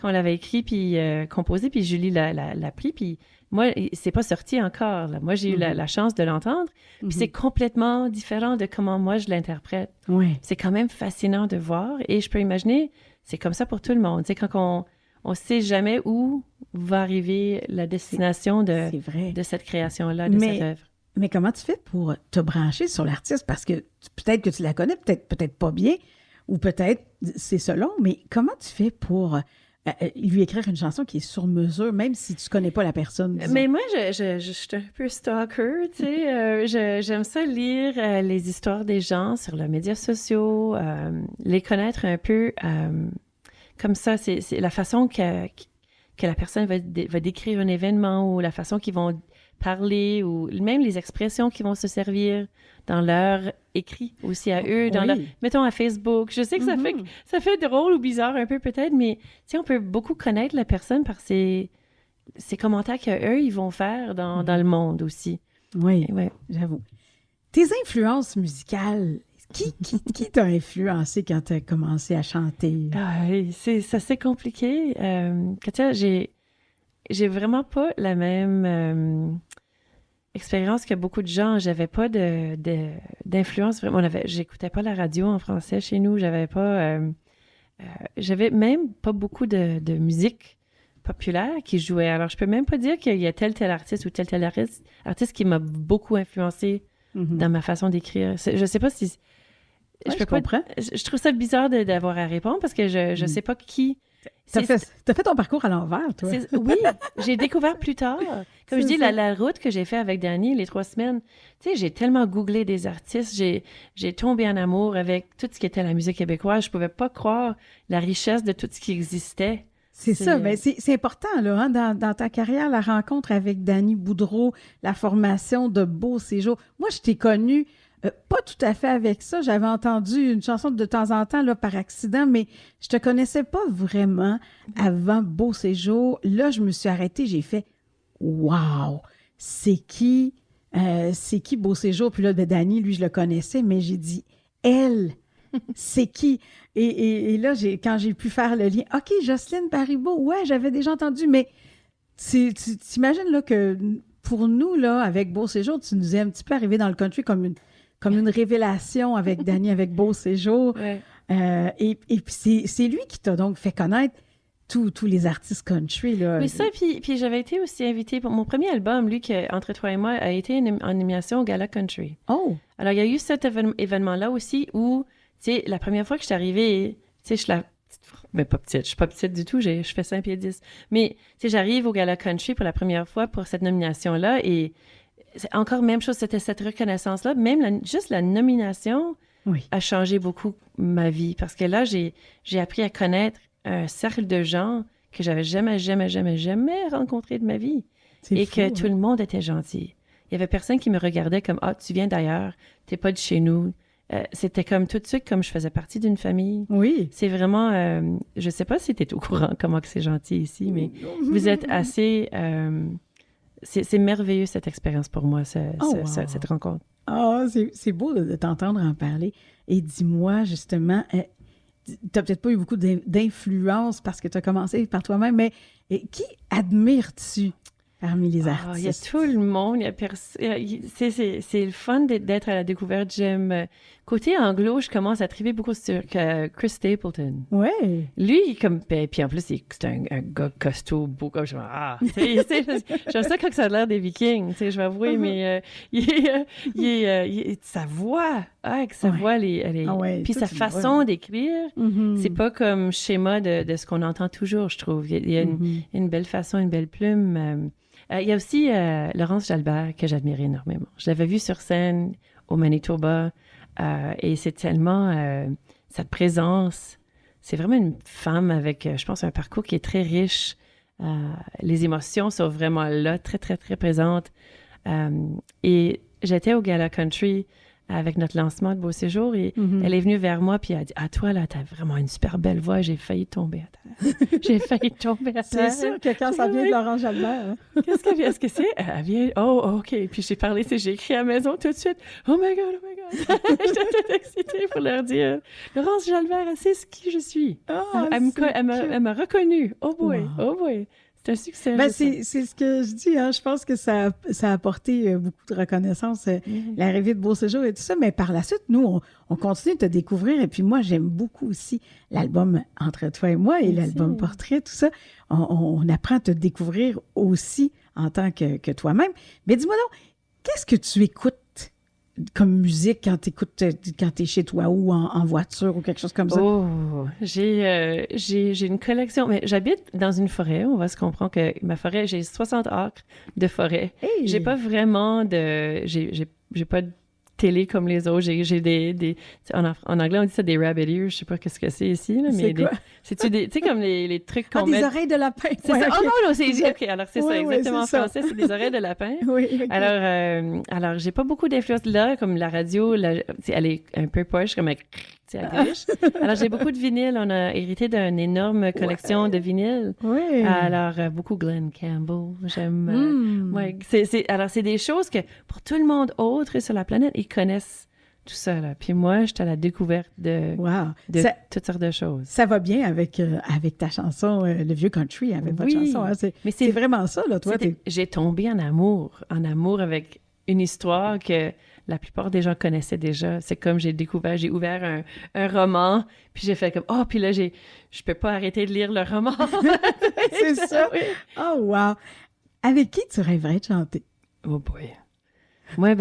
Speaker 3: on l'avait écrit, puis composé, puis Julie l'a pris, puis moi, c'est pas sorti encore. Là. Moi, j'ai eu la chance de l'entendre, puis c'est complètement différent de comment moi je l'interprète.
Speaker 2: Oui.
Speaker 3: C'est quand même fascinant de voir, et je peux imaginer, c'est comme ça pour tout le monde. Tu sais, quand on sait jamais où va arriver la destination de cette création-là, de cette œuvre.
Speaker 2: Mais comment tu fais pour te brancher sur l'artiste? Parce que peut-être que tu la connais, peut-être pas bien, ou peut-être c'est selon, mais comment tu fais pour lui écrire une chanson qui est sur mesure, même si tu connais pas la personne? Disons.
Speaker 3: Mais moi, je suis un peu stalker, tu sais. J'aime ça lire les histoires des gens sur les médias sociaux, les connaître un peu comme ça. C'est la façon que la personne va décrire un événement ou la façon qu'ils vont parler ou même les expressions qui vont se servir dans leur écrit aussi à eux, dans leur, mettons à Facebook. Je sais que ça fait drôle ou bizarre un peu peut-être, mais tu sais, on peut beaucoup connaître la personne par ces commentaires qu'eux, ils vont faire dans le monde aussi.
Speaker 2: Oui, j'avoue. Tes influences musicales, qui t'a influencé quand tu as commencé à chanter?
Speaker 3: C'est assez compliqué. Katia, j'ai vraiment pas la même expérience que beaucoup de gens. J'avais pas d'influence. J'écoutais pas la radio en français chez nous. J'avais même pas beaucoup de musique populaire qui jouait. Alors, je peux même pas dire qu'il y a tel artiste ou tel artiste qui m'a beaucoup influencé dans ma façon d'écrire. Je sais pas si...
Speaker 2: je comprends.
Speaker 3: Je trouve ça bizarre d'avoir à répondre parce que je sais pas qui...
Speaker 2: T'as fait ton parcours à l'envers, toi.
Speaker 3: Oui, j'ai découvert plus tard. Comme je dis, la route que j'ai fait avec Danny, les 3 semaines, tu sais, j'ai tellement googlé des artistes, j'ai tombé en amour avec tout ce qui était la musique québécoise. Je pouvais pas croire la richesse de tout ce qui existait.
Speaker 2: C'est ça, mais c'est important, là, hein, dans ta carrière, la rencontre avec Danny Boudreau, la formation de Beau Séjour. Moi, je t'ai connue pas tout à fait avec ça. J'avais entendu une chanson de temps en temps là, par accident, mais je te connaissais pas vraiment avant Beau Séjour. Là, je me suis arrêtée, j'ai fait « Wow! C'est qui Beau Séjour? » Puis là, Danny, lui, je le connaissais, mais j'ai dit « Elle! C'est qui? » Et là, quand j'ai pu faire le lien, « OK, Jocelyne Baribeau, ouais, j'avais déjà entendu, mais tu t'imagines là que pour nous, là, avec Beau Séjour, tu nous es un petit peu arrivé dans le country comme une révélation avec Danny, avec Beau Séjour. Ouais. Et puis c'est lui qui t'a donc fait connaître tous les artistes country. Là.
Speaker 3: Oui, ça, puis j'avais été aussi invitée pour mon premier album, lui, Entre toi et moi, a été en animation au Gala Country.
Speaker 2: Oh! Alors,
Speaker 3: il y a eu cet événement-là aussi où, tu sais, la première fois que je suis arrivée, tu sais, je suis la... Mais pas petite, je suis pas petite du tout, je fais 5 pieds 10. Mais, tu sais, j'arrive au Gala Country pour la première fois pour cette nomination-là et c'est encore même chose, c'était cette reconnaissance-là. Même juste la nomination a changé beaucoup ma vie. Parce que là, j'ai appris à connaître un cercle de gens que j'avais jamais rencontré de ma vie. et que tout le monde était gentil. Il y avait personne qui me regardait comme « Ah, tu viens d'ailleurs, t'es pas de chez nous. » C'était comme tout de suite, comme je faisais partie d'une famille.
Speaker 2: Oui.
Speaker 3: C'est vraiment... je sais pas si tu es au courant comment que c'est gentil ici, mais vous êtes assez... c'est merveilleux, cette expérience pour moi, cette rencontre.
Speaker 2: Ah, c'est beau de t'entendre en parler. Et dis-moi, justement, tu n'as peut-être pas eu beaucoup d'influence parce que tu as commencé par toi-même, mais qui admires-tu parmi les artistes?
Speaker 3: Il y a tout le monde. C'est le fun d'être à la découverte. J'aime... Côté anglo, je commence à triper beaucoup sur Chris Stapleton.
Speaker 2: Ouais.
Speaker 3: Lui, puis en plus, c'est un gars costaud, beau comme je j'aime ça quand ça a l'air des Vikings, je vais avouer, mais sa voix, sa voix, puis sa façon d'écrire, c'est pas comme schéma de ce qu'on entend toujours, je trouve. Il y a une belle façon, une belle plume. Il y a aussi Laurence Jalbert que j'admire énormément. Je l'avais vue sur scène au Manitoba. Et c'est tellement cette présence. C'est vraiment une femme avec, je pense, un parcours qui est très riche. Les émotions sont vraiment là, très, très, très présentes. Et j'étais au Gala Country avec notre lancement de Beau Séjour et elle est venue vers moi puis elle a dit « Ah, toi, là, t'as vraiment une super belle voix. » J'ai failli tomber à terre. J'ai failli tomber à terre.
Speaker 2: C'est sûr que quand ça vient de Laurence Jalbert.
Speaker 3: Qu'est-ce qu'elle vient? Est-ce que c'est? Elle vient... Oh, OK. Puis j'ai parlé, j'ai écrit à la maison tout de suite. Oh my God, oh my God. J'étais toute excitée pour leur dire « Laurence Jalbert, elle sait qui je suis. Elle m'a reconnue. Oh boy, oh boy. » C'est un succès.
Speaker 2: Ben, c'est ce que je dis. Hein. Je pense que ça a apporté beaucoup de reconnaissance, l'arrivée de Beau Séjour et tout ça. Mais par la suite, nous, on continue de te découvrir. Et puis moi, j'aime beaucoup aussi l'album Entre toi et moi et l'album Portrait, tout ça. On apprend à te découvrir aussi en tant que toi-même. Mais dis-moi donc, qu'est-ce que tu écoutes comme musique quand t'es chez toi ou en voiture ou quelque chose comme ça?
Speaker 3: Oh, j'ai une collection. Mais j'habite dans une forêt. On va se comprendre que ma forêt, j'ai 60 acres de forêt.
Speaker 2: Hey!
Speaker 3: J'ai pas vraiment j'ai pas de télé comme les autres. J'ai des en anglais, on dit ça des rabbit ears. Je sais pas qu'est-ce que c'est ici, là, mais c'est-tu tu sais, comme les trucs qu'on met...
Speaker 2: des oreilles de lapin.
Speaker 3: C'est ça. Oh non, c'est... OK, alors c'est ça, exactement.
Speaker 2: C'est
Speaker 3: en français, c'est des oreilles de lapin.
Speaker 2: Oui, okay.
Speaker 3: Alors, j'ai pas beaucoup d'influence là, comme la radio, elle est un peu poche, comme à gauche. Alors, j'ai beaucoup de vinyles. On a hérité d'une énorme collection de vinyles.
Speaker 2: Oui.
Speaker 3: Alors, beaucoup Glenn Campbell. J'aime... alors, c'est des choses que, pour tout le monde autre sur la planète, ils connaissent tout ça, là. Puis moi, j'étais à la découverte de toutes sortes de choses.
Speaker 2: Ça va bien avec ta chanson, Le Vieux Country, avec votre chanson. Hein? C'est vraiment ça, là, toi.
Speaker 3: J'ai tombé en amour avec une histoire que la plupart des gens connaissaient déjà. C'est comme j'ai ouvert un roman, puis j'ai fait comme, puis là, je peux pas arrêter de lire le roman.
Speaker 2: C'est ça? Oui. Oh, wow! Avec qui tu rêverais de chanter?
Speaker 3: Oh boy! Moi,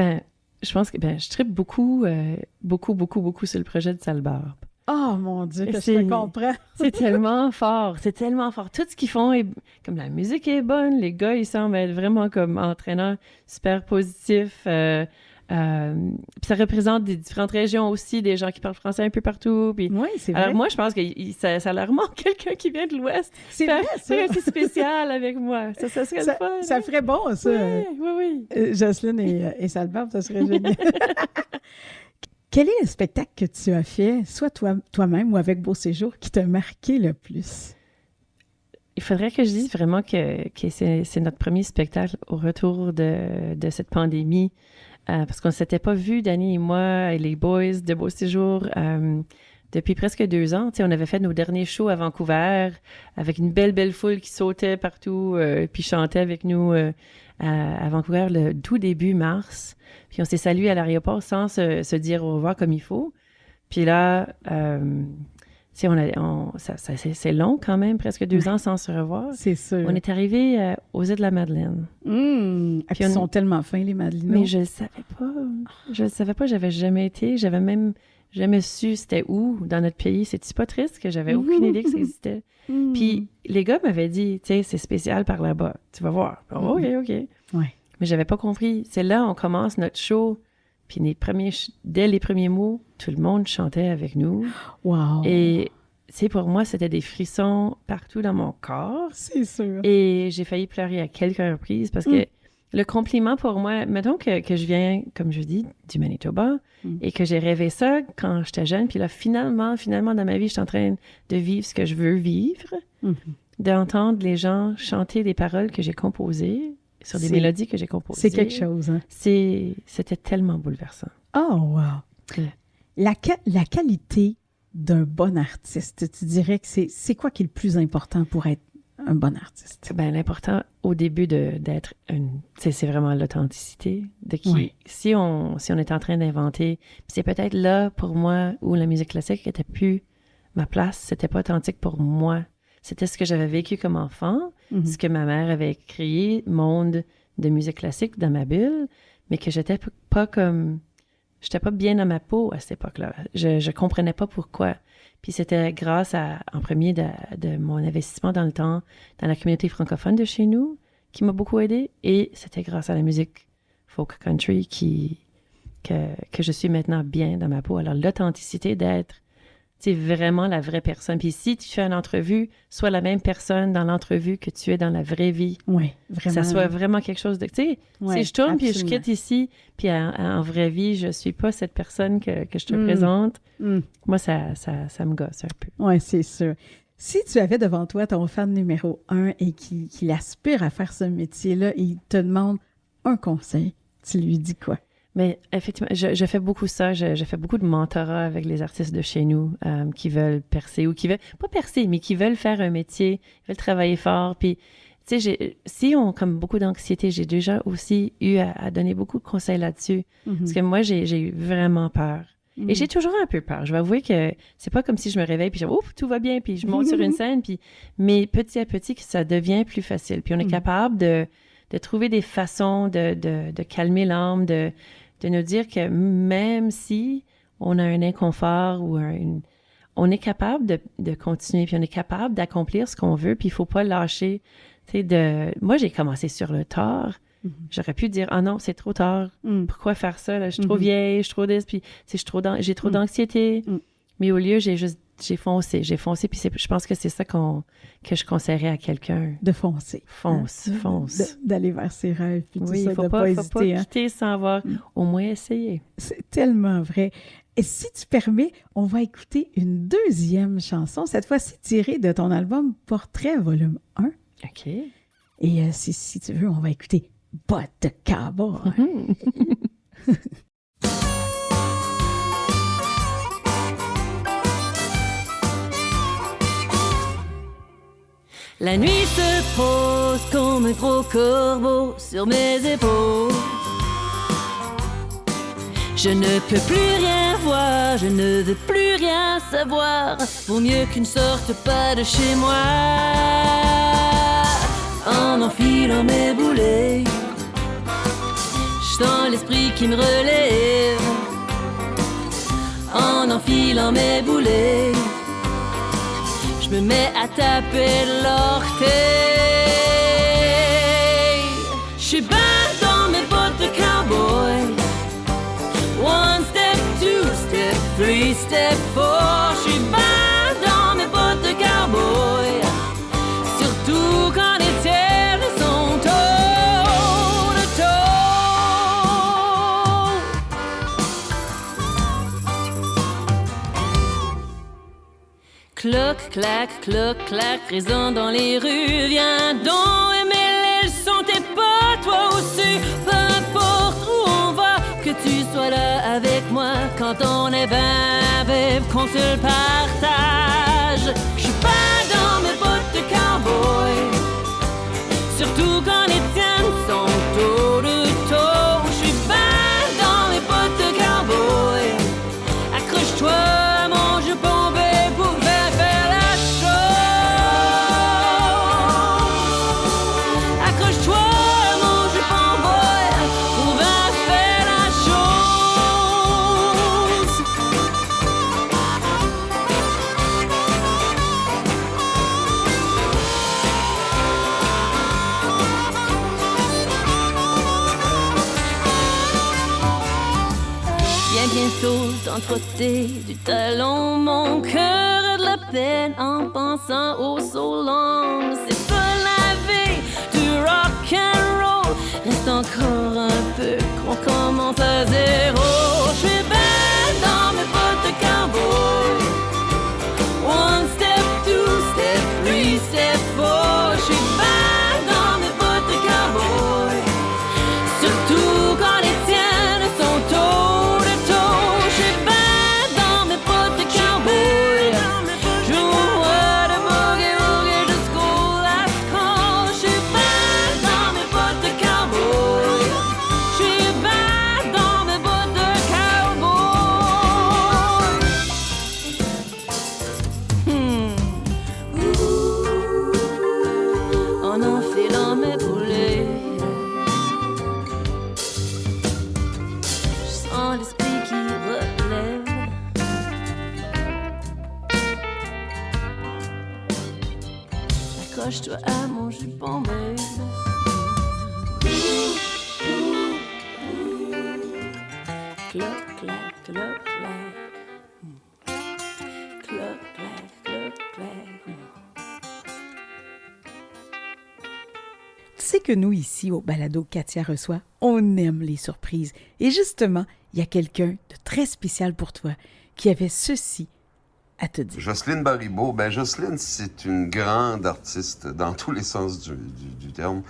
Speaker 3: je pense que je trippe beaucoup sur le projet de Salbarbe.
Speaker 2: Oh mon Dieu, que je te comprends.
Speaker 3: C'est tellement fort, c'est tellement fort. Tout ce qu'ils font comme la musique est bonne, les gars, ils semblent être vraiment comme entraîneurs super positifs. Puis ça représente des différentes régions aussi, des gens qui parlent français un peu partout. Puis,
Speaker 2: oui, c'est vrai.
Speaker 3: Alors moi, je pense que ça leur manque quelqu'un qui vient de l'Ouest.
Speaker 2: C'est vrai, ça.
Speaker 3: C'est un petit spécial avec moi. Ça serait le fun.
Speaker 2: Ça ferait bon, ça.
Speaker 3: Oui.
Speaker 2: Jocelyne et Salbarbe, ça serait génial. Quel est le spectacle que tu as fait, soit toi-même ou avec Beau Séjour, qui t'a marqué le plus?
Speaker 3: Il faudrait que je dise vraiment que c'est notre premier spectacle au retour de cette pandémie. Parce qu'on ne s'était pas vu, Danny et moi, et les boys de Beau Séjour, depuis presque 2 ans. Tu sais, on avait fait nos derniers shows à Vancouver avec une belle foule qui sautait partout puis chantait avec nous à Vancouver le tout début mars. Puis on s'est salué à l'aéroport sans se dire au revoir comme il faut. Puis là, tu sais, c'est long quand même, presque 2 ans sans se revoir.
Speaker 2: C'est sûr.
Speaker 3: On est arrivé aux îles de la Madeleine.
Speaker 2: Puis ils sont tellement fins, les Madeleines.
Speaker 3: Mais je le savais pas. Je le savais pas, j'avais jamais été. J'avais même jamais su c'était où dans notre pays. C'est-tu pas triste que j'avais aucune idée que ça existait? Puis les gars m'avaient dit, tu sais, c'est spécial par là-bas. Tu vas voir. OK.
Speaker 2: Ouais.
Speaker 3: Mais j'avais pas compris. C'est là on commence notre show. Puis dès les premiers mots, tout le monde chantait avec nous.
Speaker 2: Wow.
Speaker 3: Et pour moi, c'était des frissons partout dans mon corps.
Speaker 2: C'est sûr.
Speaker 3: Et j'ai failli pleurer à quelques reprises parce que le compliment pour moi, mettons que je viens, comme je dis, du Manitoba et que j'ai rêvé ça quand j'étais jeune. Puis là, finalement, dans ma vie, je suis en train de vivre ce que je veux vivre, d'entendre les gens chanter des paroles que j'ai composées sur des mélodies que j'ai composées.
Speaker 2: C'est quelque chose, hein?
Speaker 3: C'était tellement bouleversant.
Speaker 2: Oh, wow!
Speaker 3: Ouais.
Speaker 2: La qualité d'un bon artiste, tu dirais que c'est quoi qui est le plus important pour être un bon artiste?
Speaker 3: Ben, l'important au début d'être c'est vraiment l'authenticité. Si on est en train d'inventer, c'est peut-être là pour moi où la musique classique n'était plus ma place, c'était pas authentique pour moi. C'était ce que j'avais vécu comme enfant, ce que ma mère avait créé, monde de musique classique dans ma bulle, mais que j'étais pas bien dans ma peau à cette époque-là. Je comprenais pas pourquoi. Puis c'était grâce en premier de mon investissement dans le temps dans la communauté francophone de chez nous qui m'a beaucoup aidée. Et c'était grâce à la musique folk country que je suis maintenant bien dans ma peau. Alors l'authenticité d'être vraiment la vraie personne. Puis si tu fais une entrevue, sois la même personne dans l'entrevue que tu es dans la vraie vie.
Speaker 2: Oui, vraiment.
Speaker 3: Ça soit vraiment quelque chose de... Tu sais, si je tourne puis je quitte ici, puis en vraie vie, je suis pas cette personne que je te présente, moi, ça me gosse un peu.
Speaker 2: Oui, c'est sûr. Si tu avais devant toi ton fan numéro 1 et qu'il aspire à faire ce métier-là et il te demande un conseil, tu lui dis quoi?
Speaker 3: Mais effectivement, je fais beaucoup ça. Je fais beaucoup de mentorat avec les artistes de chez nous qui veulent percer ou qui veulent, pas percer, mais qui veulent faire un métier, veulent travailler fort. Puis, tu sais, si on comme beaucoup d'anxiété, j'ai déjà aussi eu à donner beaucoup de conseils là-dessus. Parce que moi, j'ai eu vraiment peur. Et j'ai toujours un peu peur. Je vais avouer que c'est pas comme si je me réveille puis ouf, tout va bien, puis je monte sur une scène, mais petit à petit, ça devient plus facile. Puis on est capable de trouver des façons de calmer l'âme, de nous dire que même si on a un inconfort ou on est capable de continuer, puis on est capable d'accomplir ce qu'on veut, puis il faut pas lâcher. Moi, j'ai commencé sur le tard. J'aurais pu dire « Ah non, c'est trop tard. Pourquoi faire ça? Là? Je suis trop vieille, je suis trop puis j'ai trop d'anxiété. » Mais au lieu, j'ai foncé, puis je pense que c'est ça que je conseillerais à quelqu'un.
Speaker 2: De foncer.
Speaker 3: Fonce.
Speaker 2: D'aller vers ses rêves, puis tout ça,
Speaker 3: il faut pas quitter sans avoir au moins essayé.
Speaker 2: C'est tellement vrai. Et si tu permets, on va écouter une deuxième chanson, cette fois-ci tirée de ton album Portrait volume 1.
Speaker 3: OK.
Speaker 2: Et si tu veux, on va écouter Bottes de cowboy.
Speaker 4: La nuit se pose comme un gros corbeau sur mes épaules. Je ne peux plus rien voir, je ne veux plus rien savoir. Vaut mieux qu'une sorte pas de chez moi. En enfilant mes boulets, je sens l'esprit qui me relève. En enfilant mes boulets, je me mets à taper l'orteil. Je suis bien dans mes bottes de cowboy. One step, two step, three step, four. Je suis bien dans mes bottes de cowboy. Surtout quand les terres sont toe to toe. Cloc, clac, résonne dans les rues. Viens donc aimer les leçons, t'es pas toi aussi. Peu importe où on va, que tu sois là avec moi. Quand on est ben, babe, qu'on se le partage. Je suis pas dans mes bottes de cowboy. Surtout quand les tiennes sont toe to toe. Je suis ben dans mes bottes de cowboy. Accroche-toi, mon jupon, babe, pour faire la chose. Accroche-toi, mon jupon, boy, pour faire la chose. Viens bientôt t'en trotter du talon, mon cœur de la peine en pensant au so long. C'est pas la vie du rock and roll. Reste encore un peu qu'on commence à zéro. Je suis belle dans mes bottes de cowboy. One step, two step, three step, four. Je suis belle dans mes bottes de cowboy. Surtout quand les tiennes sont toe to toe. Je suis belle dans mes bottes de cowboy. Je vois le boogie woogie jusqu'au last call. Je suis belle dans mes bottes de cowboy. Je suis belle dans mes bottes de cowboy. En enfilant mes boulets, je sens l'esprit qui relève. Accroche-toi à mon jupon, babe. Cloc, clac, cloc, clac. Cloc, clac, cloc, clac.
Speaker 2: Tu sais que nous, ici, au balado Katia reçoit, on aime les surprises. Et justement, il y a quelqu'un de très spécial pour toi qui avait ceci à te dire.
Speaker 5: Jocelyne Baribeau, Jocelyne, c'est une grande artiste dans tous les sens du terme.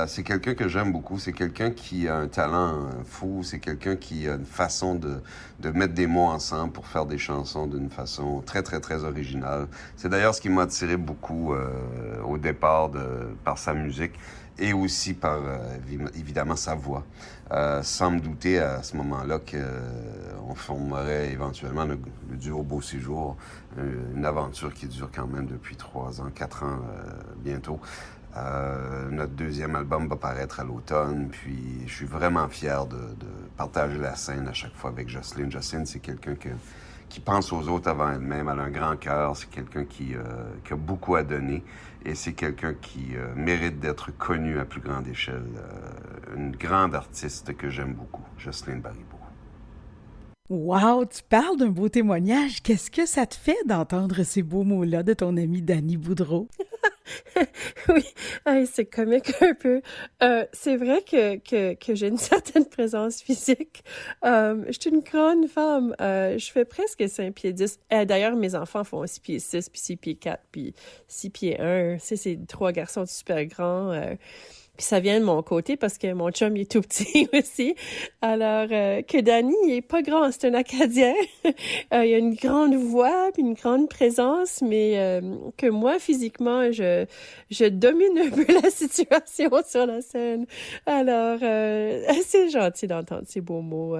Speaker 5: C'est quelqu'un que j'aime beaucoup. C'est quelqu'un qui a un talent fou. C'est quelqu'un qui a une façon de mettre des mots ensemble pour faire des chansons d'une façon très, très, très originale. C'est d'ailleurs ce qui m'a attiré beaucoup au départ par sa musique et aussi par, évidemment, sa voix. Sans me douter à ce moment-là qu'on formerait éventuellement le duo Beau Séjour, une aventure qui dure quand même depuis 3 ans, 4 ans bientôt. Notre deuxième album va paraître à l'automne, puis je suis vraiment fier de partager la scène à chaque fois avec Jocelyne. Jocelyne, c'est quelqu'un qui pense aux autres avant elle-même, elle a un grand cœur, c'est quelqu'un qui a beaucoup à donner, et c'est quelqu'un qui mérite d'être connu à plus grande échelle. Une grande artiste que j'aime beaucoup, Jocelyne Baribeau.
Speaker 2: Wow, tu parles d'un beau témoignage. Qu'est-ce que ça te fait d'entendre ces beaux mots-là de ton ami Danny Boudreau?
Speaker 3: Oui, c'est comique un peu. C'est vrai que j'ai une certaine présence physique. Je suis une grande femme. Je fais presque 5 pieds 10. D'ailleurs, mes enfants font 6 pieds 6, puis 6 pieds 4, puis 6 pieds 1. C'est 3 garçons super grands. Puis ça vient de mon côté parce que mon chum il est tout petit aussi. Alors que Danny, il est pas grand, c'est un Acadien. Il a une grande voix puis une grande présence, mais que moi, physiquement, je domine un peu la situation sur la scène. Alors, c'est gentil d'entendre ces beaux mots.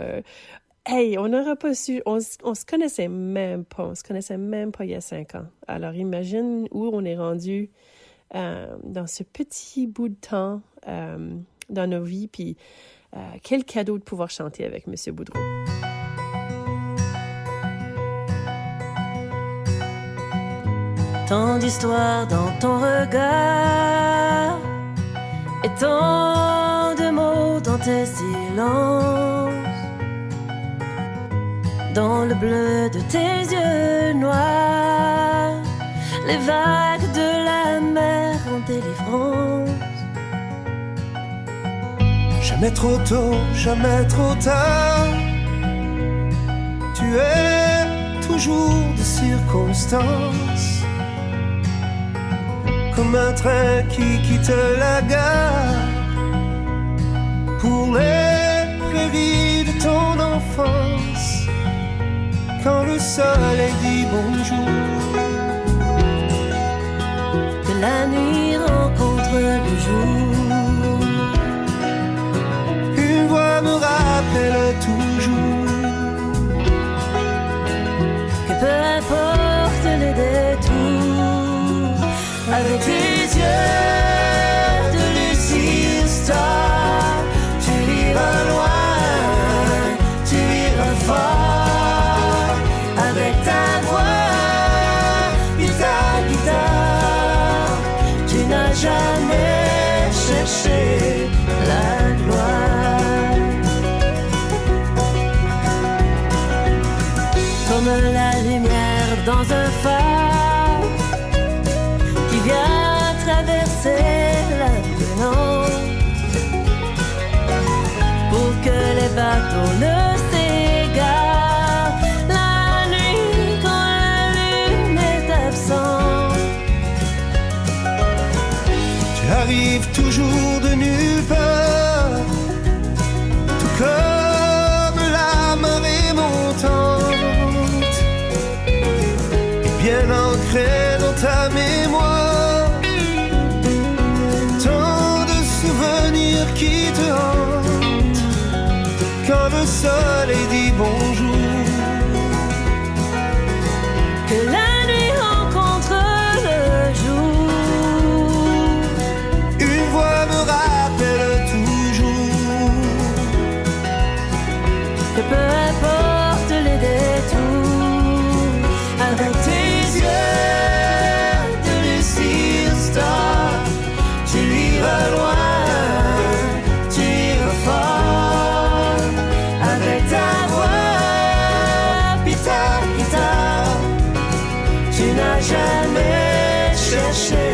Speaker 3: Hey, on n'aurait pas su, on se connaissait même pas il y a 5 ans. Alors imagine où on est rendu dans ce petit bout de temps dans nos vies, puis quel cadeau de pouvoir chanter avec M. Boudreau.
Speaker 4: Tant d'histoires dans ton regard et tant de mots dans tes silences, dans le bleu de tes yeux noirs, les vagues de la mer en délivrance.
Speaker 6: Jamais trop tôt, jamais trop tard, tu es toujours de circonstance, comme un train qui quitte la gare pour les prairies de ton enfance, quand le soleil dit bonjour,
Speaker 4: que la nuit rencontre le jour.
Speaker 6: Une voix me rappelle toujours
Speaker 4: que peu importe les détours, avec tes yeux de lucide star, tu iras loin, tu iras fort, avec ta voix et ta guitare, tu n'as jamais cherché la gloire. Comme la lumière dans un phare qui vient traverser la Brûlante pour que les bateaux ne s'égarent la nuit quand la lune est absente.
Speaker 6: Tu arrives toujours de nulle part, tout comme la marée montante, et bien ancré dans ta mémoire, tant de souvenirs qui te hantent quand le soleil dit bonjour.
Speaker 4: Que la nuit rencontre le jour.
Speaker 6: Une voix me rappelle toujours
Speaker 4: Que peu importe les détours, avec tes yeux de lucide star, tu iras loin, tu iras fort, avec ta voix, puis ta guitare, tu n'as jamais cherché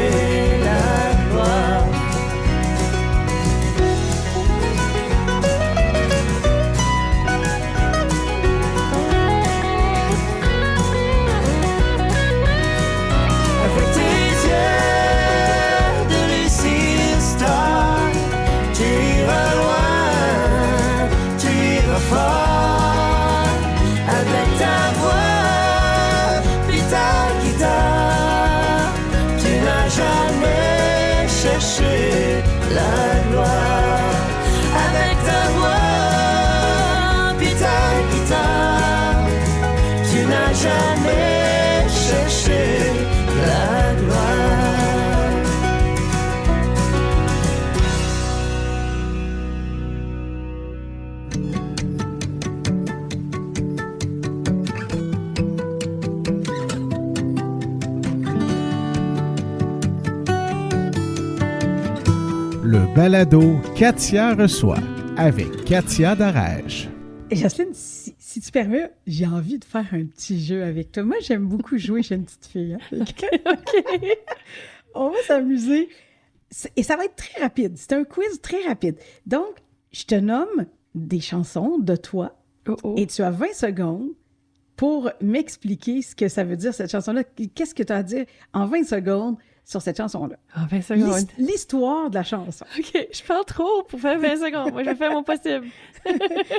Speaker 4: la gloire. Avec tes yeux de lucide star, tu iras loin, tu iras fort, avec ta voix, puis ta guitare, tu n'as jamais cherché la gloire. Avec ta voix, puis ta guitare, tu n'as jamais cherché la gloire.
Speaker 1: Le balado Katia reçoit avec Katia Darèche.
Speaker 2: Et Jocelyne, si tu permets, j'ai envie de faire un petit jeu avec toi. Moi, j'aime beaucoup jouer chez une petite fille. Hein?
Speaker 3: OK.
Speaker 2: On va s'amuser. Et ça va être très rapide. C'est un quiz très rapide. Donc, je te nomme des chansons de toi et tu as 20 secondes pour m'expliquer ce que ça veut dire, cette chanson-là. Qu'est-ce que tu as à dire en 20 secondes sur cette chanson-là?
Speaker 3: En 20 secondes.
Speaker 2: L'histoire de la chanson.
Speaker 3: OK, je parle trop pour faire 20 secondes. Moi, je vais faire mon possible.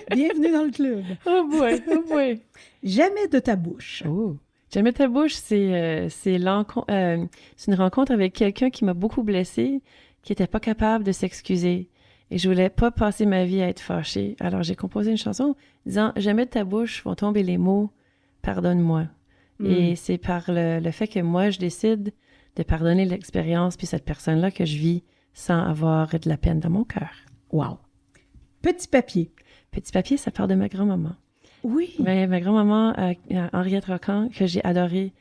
Speaker 2: Bienvenue dans le club.
Speaker 3: Oh boy, oh boy.
Speaker 2: Jamais de ta bouche.
Speaker 3: Oh. Jamais ta bouche, c'est une rencontre avec quelqu'un qui m'a beaucoup blessée, qui n'était pas capable de s'excuser. Et je voulais pas passer ma vie à être fâchée. Alors, j'ai composé une chanson disant « Jamais de ta bouche vont tomber les mots « Pardonne-moi ». Et c'est par le fait que moi, je décide de pardonner l'expérience puis cette personne-là que je vis sans avoir de la peine dans mon cœur.
Speaker 2: Wow. Petit papier.
Speaker 3: Petit papier, ça part de ma grand-maman.
Speaker 2: Oui.
Speaker 3: Ma grand-maman, Henriette Rocan, que j'ai adorée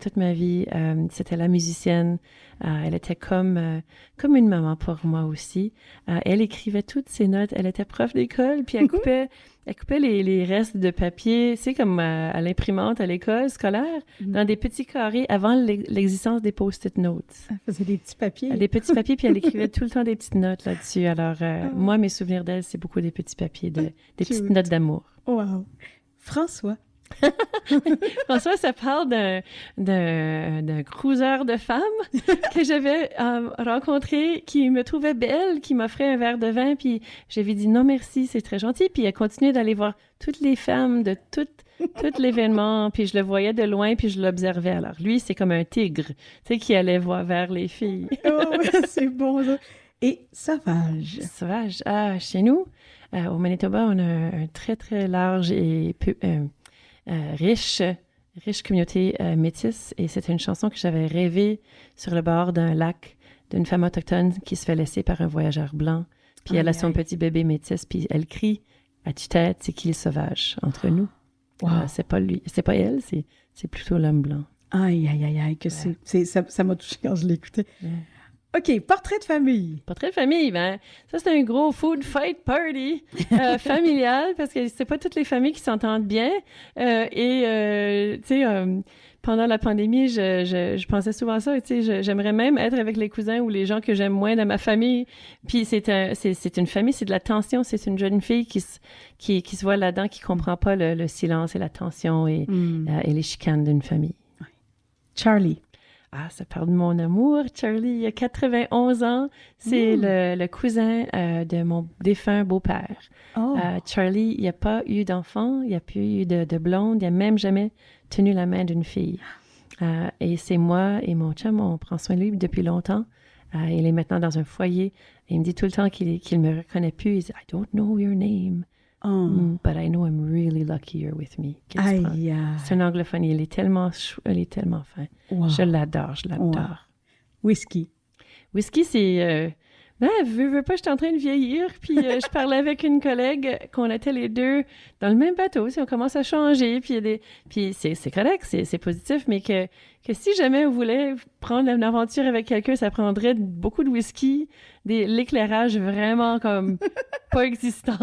Speaker 3: toute ma vie. C'était la musicienne. Elle était comme une maman pour moi aussi. Elle écrivait toutes ses notes. Elle était prof d'école, puis elle coupait les restes de papier, c'est comme à l'imprimante à l'école scolaire, dans des petits carrés avant l'existence des post-it notes.
Speaker 2: Elle faisait des petits papiers.
Speaker 3: Des petits papiers, puis elle écrivait tout le temps des petites notes là-dessus. Alors, moi, mes souvenirs d'elle, c'est beaucoup des petits papiers, des petites notes d'amour.
Speaker 2: Wow. François.
Speaker 3: François, ça parle d'un cruiseur de femmes que j'avais rencontré, qui me trouvait belle, qui m'offrait un verre de vin, puis j'avais dit non merci, c'est très gentil, puis elle continuait d'aller voir toutes les femmes de tout l'événement, puis je le voyais de loin, puis je l'observais. Alors lui, c'est comme un tigre, tu sais, qui allait voir vers les filles.
Speaker 2: Oh, c'est bon ça. Et sauvage.
Speaker 3: Sauvage. Ah, chez nous, au Manitoba, on a un très très large et riche communauté métisse, et c'était une chanson que j'avais rêvée sur le bord d'un lac d'une femme autochtone qui se fait laisser par un voyageur blanc, puis elle a son petit bébé métis, puis elle crie à tue-tête, c'est qui le sauvage entre nous?
Speaker 2: Wow.
Speaker 3: C'est pas lui, c'est pas elle, c'est plutôt l'homme blanc.
Speaker 2: Aïe, aïe, aïe, aïe, que ça m'a touché quand je l'écoutais. Ouais. OK, portrait de famille.
Speaker 3: Portrait de famille, ben ça, c'est un gros food fight party familial, parce que c'est pas toutes les familles qui s'entendent bien. Tu sais, pendant la pandémie, je pensais souvent à ça. Tu sais, j'aimerais même être avec les cousins ou les gens que j'aime moins dans ma famille. Puis c'est une famille, c'est de la tension. C'est une jeune fille qui se voit là-dedans, qui comprend pas le silence et la tension et les chicanes d'une famille.
Speaker 2: Charlie.
Speaker 3: Ah, ça parle de mon amour. Charlie, il a 91 ans. C'est le cousin de mon défunt beau-père.
Speaker 2: Oh.
Speaker 3: Charlie, il n'a pas eu d'enfant, il n'a plus eu de blonde, il n'a même jamais tenu la main d'une fille. Et c'est moi et mon chum, on prend soin de lui depuis longtemps. Il est maintenant dans un foyer. Et il me dit tout le temps qu'il me reconnaît plus. Il dit, I don't know your name, but I know I'm really lucky you're with me.
Speaker 2: Aïe.
Speaker 3: C'est un anglophone. Il est tellement fin.
Speaker 2: Wow.
Speaker 3: Je l'adore.
Speaker 2: Wow. Whisky.
Speaker 3: Whisky, c'est... veux pas, j'étais en train de vieillir, puis je parlais avec une collègue qu'on était les deux dans le même bateau, si on commence à changer, puis c'est correct, c'est positif, mais que si jamais on voulait prendre une aventure avec quelqu'un, ça prendrait beaucoup de whisky, l'éclairage vraiment comme pas existant.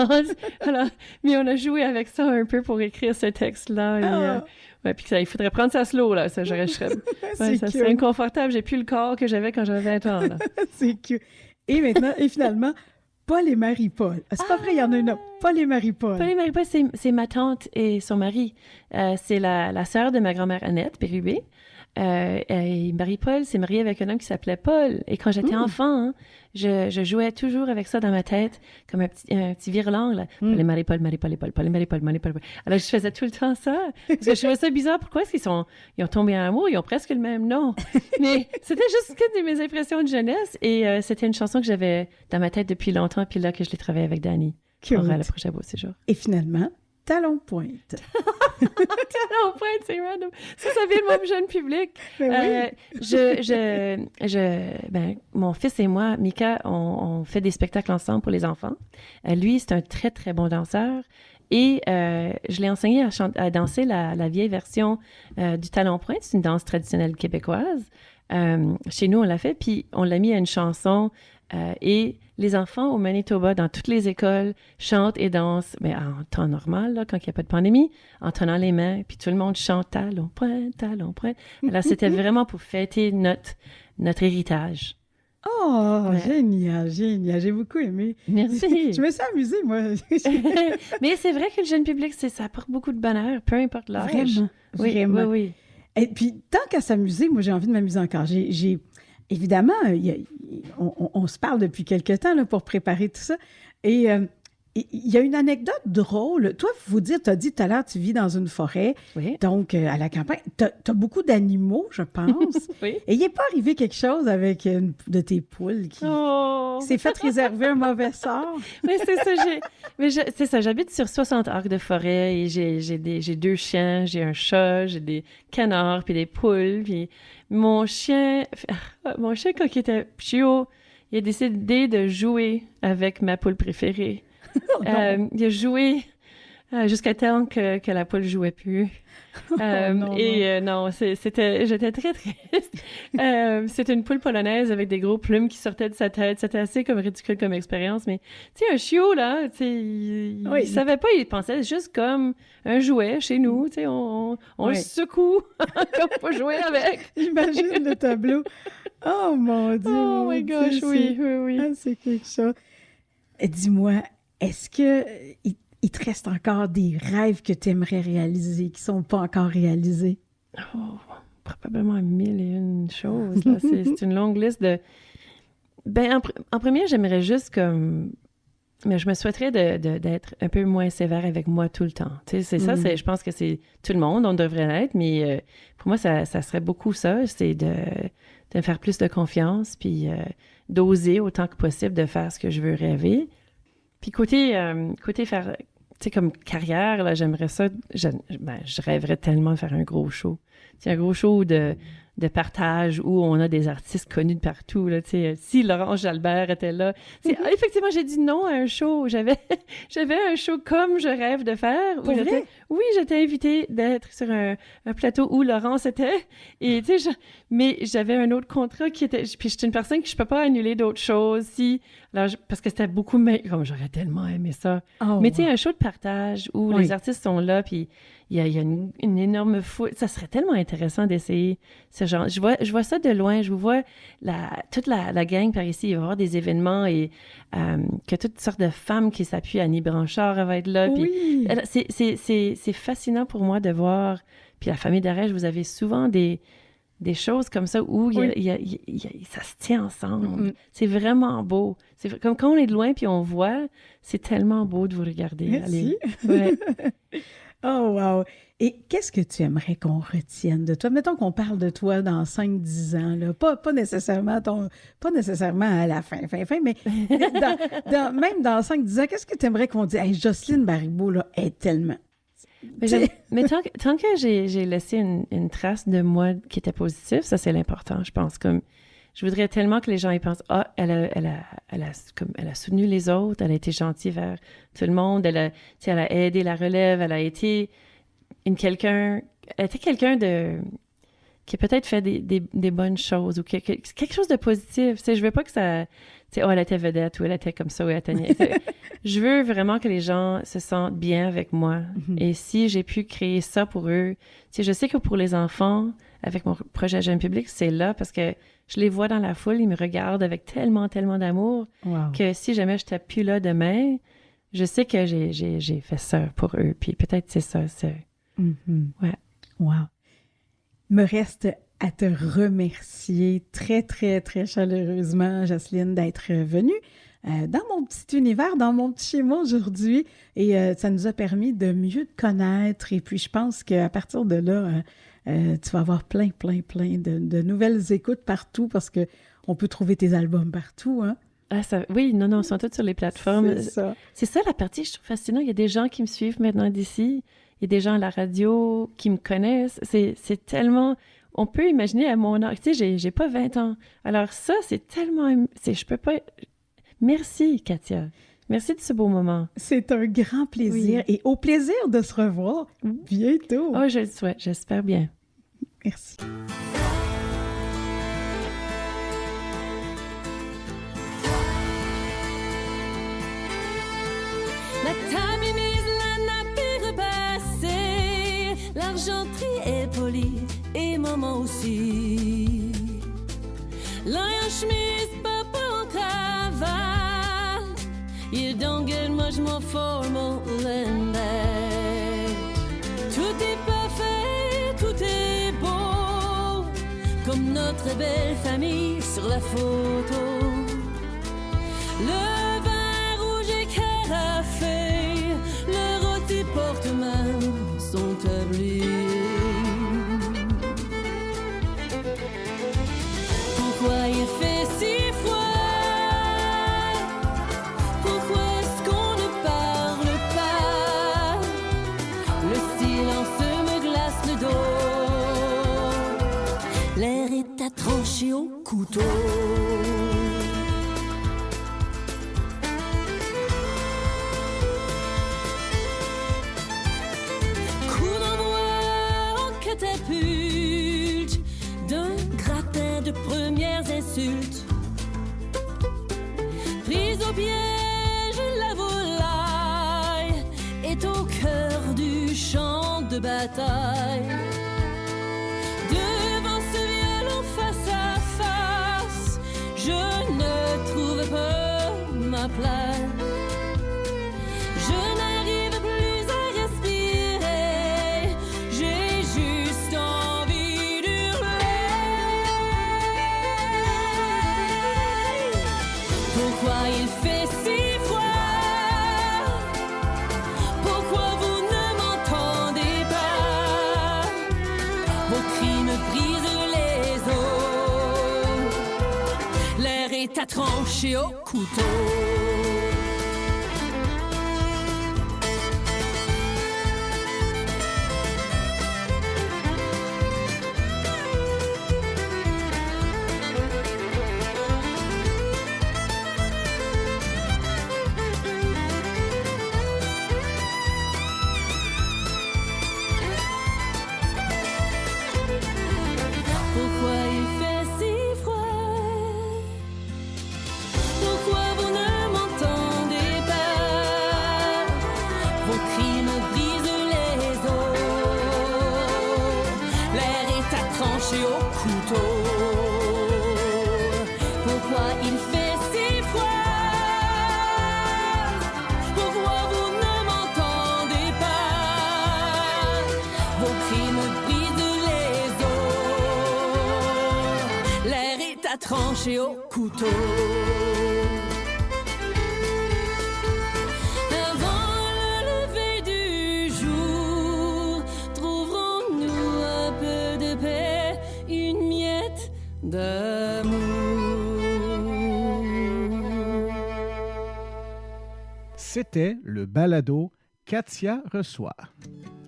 Speaker 3: Alors, mais on a joué avec ça un peu pour écrire ce texte-là. Ouais, puis il faudrait prendre ça slow, là. Ça serait inconfortable. J'ai plus le corps que j'avais quand j'avais 20 ans, là.
Speaker 2: C'est cute. Et finalement, Paul et Marie-Paul. C'est pas vrai, il y en a une autre. Paul et Marie-Paul.
Speaker 3: Paul et Marie-Paul, c'est ma tante et son mari. C'est la sœur de ma grand-mère Annette Bérubé. Et Marie-Paul s'est mariée avec un homme qui s'appelait Paul. Et quand j'étais enfant, je jouais toujours avec ça dans ma tête, comme un petit virelang, là. Paul et Marie-Paul, Marie-Paul et Paul, Paul et Marie-Paul, Marie-Paul. Alors, je faisais tout le temps ça. Parce que je trouvais ça bizarre. Pourquoi est-ce ils ont tombé en amour? Ils ont presque le même nom. Mais c'était juste que mes impressions de jeunesse. Et c'était une chanson que j'avais dans ma tête depuis longtemps. Puis là, que je l'ai travaillée avec Dani pour le projet Beau Séjour.
Speaker 2: Et finalement, Talon Pointe.
Speaker 3: Talon Pointe, c'est random. Ça vient de mon jeune public. Mon fils et moi, Mika, on fait des spectacles ensemble pour les enfants. Lui, c'est un très, très bon danseur. Et je l'ai enseigné à danser la vieille version du Talon Pointe. C'est une danse traditionnelle québécoise. Chez nous, on l'a fait, puis on l'a mis à une chanson. Et les enfants au Manitoba, dans toutes les écoles, chantent et dansent, mais en temps normal, là, quand il n'y a pas de pandémie, en tenant les mains, puis tout le monde chante « Talon Pointe, Talon Pointe ». Alors, c'était vraiment pour fêter notre héritage.
Speaker 2: Oh, ouais. Génial. J'ai beaucoup aimé.
Speaker 3: Merci.
Speaker 2: Je me suis amusée, moi.
Speaker 3: Mais c'est vrai que le jeune public, ça apporte beaucoup de bonheur, peu importe l'âge.
Speaker 2: Vraiment.
Speaker 3: Oui.
Speaker 2: Et puis, tant qu'à s'amuser, moi, j'ai envie de m'amuser encore. Évidemment, on se parle depuis quelque temps là, pour préparer tout ça. Et il y a une anecdote drôle. Toi, vous dire, tu as dit tout à l'heure, tu vis dans une forêt, donc à la campagne. Tu as beaucoup d'animaux, je pense.
Speaker 3: Oui.
Speaker 2: Et il n'est pas arrivé quelque chose avec une de tes poules qui s'est fait réserver un mauvais sort?
Speaker 3: Oui, c'est ça. C'est ça, j'habite sur 60 acres de forêt et j'ai 2 chiens, j'ai un chat, j'ai des canards, puis des poules, puis mon chien, quand il était chiot, il a décidé de jouer avec ma poule préférée. Il a joué jusqu'à temps que la poule jouait plus. J'étais très triste. C'était une poule polonaise avec des gros plumes qui sortaient de sa tête. C'était assez comme ridicule comme expérience, mais tu sais, un chiot, là, tu sais, il savait pas, il pensait juste comme un jouet chez nous, tu sais, on le secoue comme pour jouer avec.
Speaker 2: J'imagine le tableau. Oh mon Dieu!
Speaker 3: Oh my gosh, oui.
Speaker 2: Ah, c'est quelque chose. Et dis-moi, est-ce que il te reste encore des rêves que tu aimerais réaliser, qui ne sont pas encore réalisés?
Speaker 3: Oh, probablement 1001 choses. Là. C'est une longue liste de... en premier, j'aimerais juste comme... Mais je me souhaiterais d'être un peu moins sévère avec moi tout le temps. Tu sais, c'est ça, je pense que c'est tout le monde, on devrait l'être, mais pour moi, ça serait beaucoup ça, c'est de faire plus de confiance, puis d'oser autant que possible de faire ce que je veux rêver. Puis côté faire... Tu sais, comme carrière, là, j'aimerais ça... Je rêverais tellement de faire un gros show. Tu sais, un gros show de partage où on a des artistes connus de partout, là, tu sais. Si Laurence Jalbert était là... effectivement, j'ai dit non à un show. J'avais un show comme je rêve de faire.
Speaker 2: Pour vrai?
Speaker 3: Oui, j'étais invitée d'être sur un plateau où Laurence était. Et, tu sais, mais j'avais un autre contrat qui était... Puis j'étais une personne que je peux pas annuler d'autres choses. Si Alors, parce que c'était beaucoup comme j'aurais tellement aimé ça.
Speaker 2: Oh,
Speaker 3: Mais tu sais,
Speaker 2: wow.
Speaker 3: un show de partage où
Speaker 2: Oui.
Speaker 3: les artistes sont là, puis il y a une énorme foule. Ça serait tellement intéressant d'essayer ce genre. Je vois ça de loin. Je vous vois toute la gang par ici. Il va y avoir des événements et que toutes sortes de femmes qui s'appuient. Annie Branchard va être là. Puis
Speaker 2: Oui.
Speaker 3: c'est fascinant pour moi de voir. Puis la famille d'Arèche, vous avez souvent des choses comme ça où ça se tient ensemble.
Speaker 2: Mm-mm.
Speaker 3: C'est vraiment beau. Comme quand on est de loin puis on voit, c'est tellement beau de vous regarder.
Speaker 2: Merci.
Speaker 3: Ouais.
Speaker 2: Oh, wow. Et qu'est-ce que tu aimerais qu'on retienne de toi? Mettons qu'on parle de toi dans 5-10 ans, là. Pas nécessairement à la fin, mais même dans 5-10 ans, qu'est-ce que tu aimerais qu'on dise? Hey, Jocelyne Baribeau, là, est tellement...
Speaker 3: Mais tant que j'ai laissé une trace de moi qui était positive, ça c'est l'important, je pense. Comme je voudrais tellement que les gens y pensent, elle a soutenu les autres, elle a été gentille vers tout le monde, elle a aidé la relève, elle a été quelqu'un qui a peut-être fait des bonnes choses ou quelque chose de positif. Tu sais, je veux pas que ça... Tu sais, elle était vedette ou elle était comme ça ou elle était... Je veux vraiment que les gens se sentent bien avec moi.
Speaker 2: Mm-hmm.
Speaker 3: Et si j'ai pu créer ça pour eux... Tu sais, je sais que pour les enfants, avec mon projet Jeune Public, c'est là parce que je les vois dans la foule, ils me regardent avec tellement, tellement d'amour
Speaker 2: Wow.
Speaker 3: que si jamais je n'étais plus là demain, je sais que j'ai fait ça pour eux. Puis peut-être c'est ça, c'est...
Speaker 2: Mhm.
Speaker 3: Ouais.
Speaker 2: Wow. Me reste à te remercier très, très, très chaleureusement, Jocelyne, d'être venue dans mon petit univers, dans mon petit chez moi aujourd'hui. Et ça nous a permis de mieux te connaître. Et puis, je pense qu'à partir de là, tu vas avoir plein de nouvelles écoutes partout parce qu'on peut trouver tes albums partout, hein?
Speaker 3: Oui, non, ils sont tous sur les plateformes.
Speaker 2: C'est ça.
Speaker 3: C'est ça la partie que je trouve fascinante. Il y a des gens qui me suivent maintenant d'ici. Il y a des gens à la radio qui me connaissent. C'est tellement... On peut imaginer à mon âge... Tu sais, j'ai pas 20 ans. Alors ça, c'est tellement... Je peux pas... Merci, Katia. Merci de ce beau moment.
Speaker 2: C'est un grand plaisir.
Speaker 3: Oui.
Speaker 2: Et au plaisir de se revoir bientôt.
Speaker 3: Oh, je le souhaite. J'espère bien.
Speaker 2: Merci.
Speaker 4: La table est mise, la nappe est repassée, l'argenterie est polie et maman aussi. L'un en chemise, papa en cravate, il dongle, moi je m'en forme Tout est parfait, tout est beau, comme notre belle famille sur la photo. Le vin rouge et carafe, le rôti porte-main sont tablés. Pourquoi il fait si froid? Pourquoi est-ce qu'on ne parle pas? Le silence me glace le dos. L'air est à trancher au couteau. Catapulte d'un gratin de premières insultes. Prise au piège, la volaille est au cœur du champ de bataille. Devant ce violon face à face, je ne trouve pas ma place. Je n'arrive plus à respirer, j'ai juste envie d'hurler. Pourquoi il fait si froid? Pourquoi vous ne m'entendez pas? Vos cris me brisent les os. L'air est à trancher au couteau. Pourquoi il fait si froid? Pourquoi vous ne tranché au couteau. Pourquoi il fait si froid? Pourquoi vous ne m'entendez pas? Vos cris me brisent les os. L'air est à trancher au couteau.
Speaker 1: C'était le balado Katia reçoit.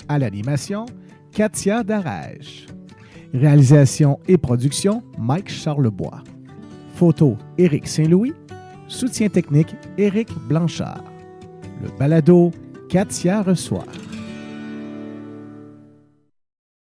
Speaker 1: À l'animation, Katia Darèche. Réalisation et production, Mike Charlebois. Photo, Éric Saint-Louis. Soutien technique, Éric Blanchard. Le balado Katia reçoit.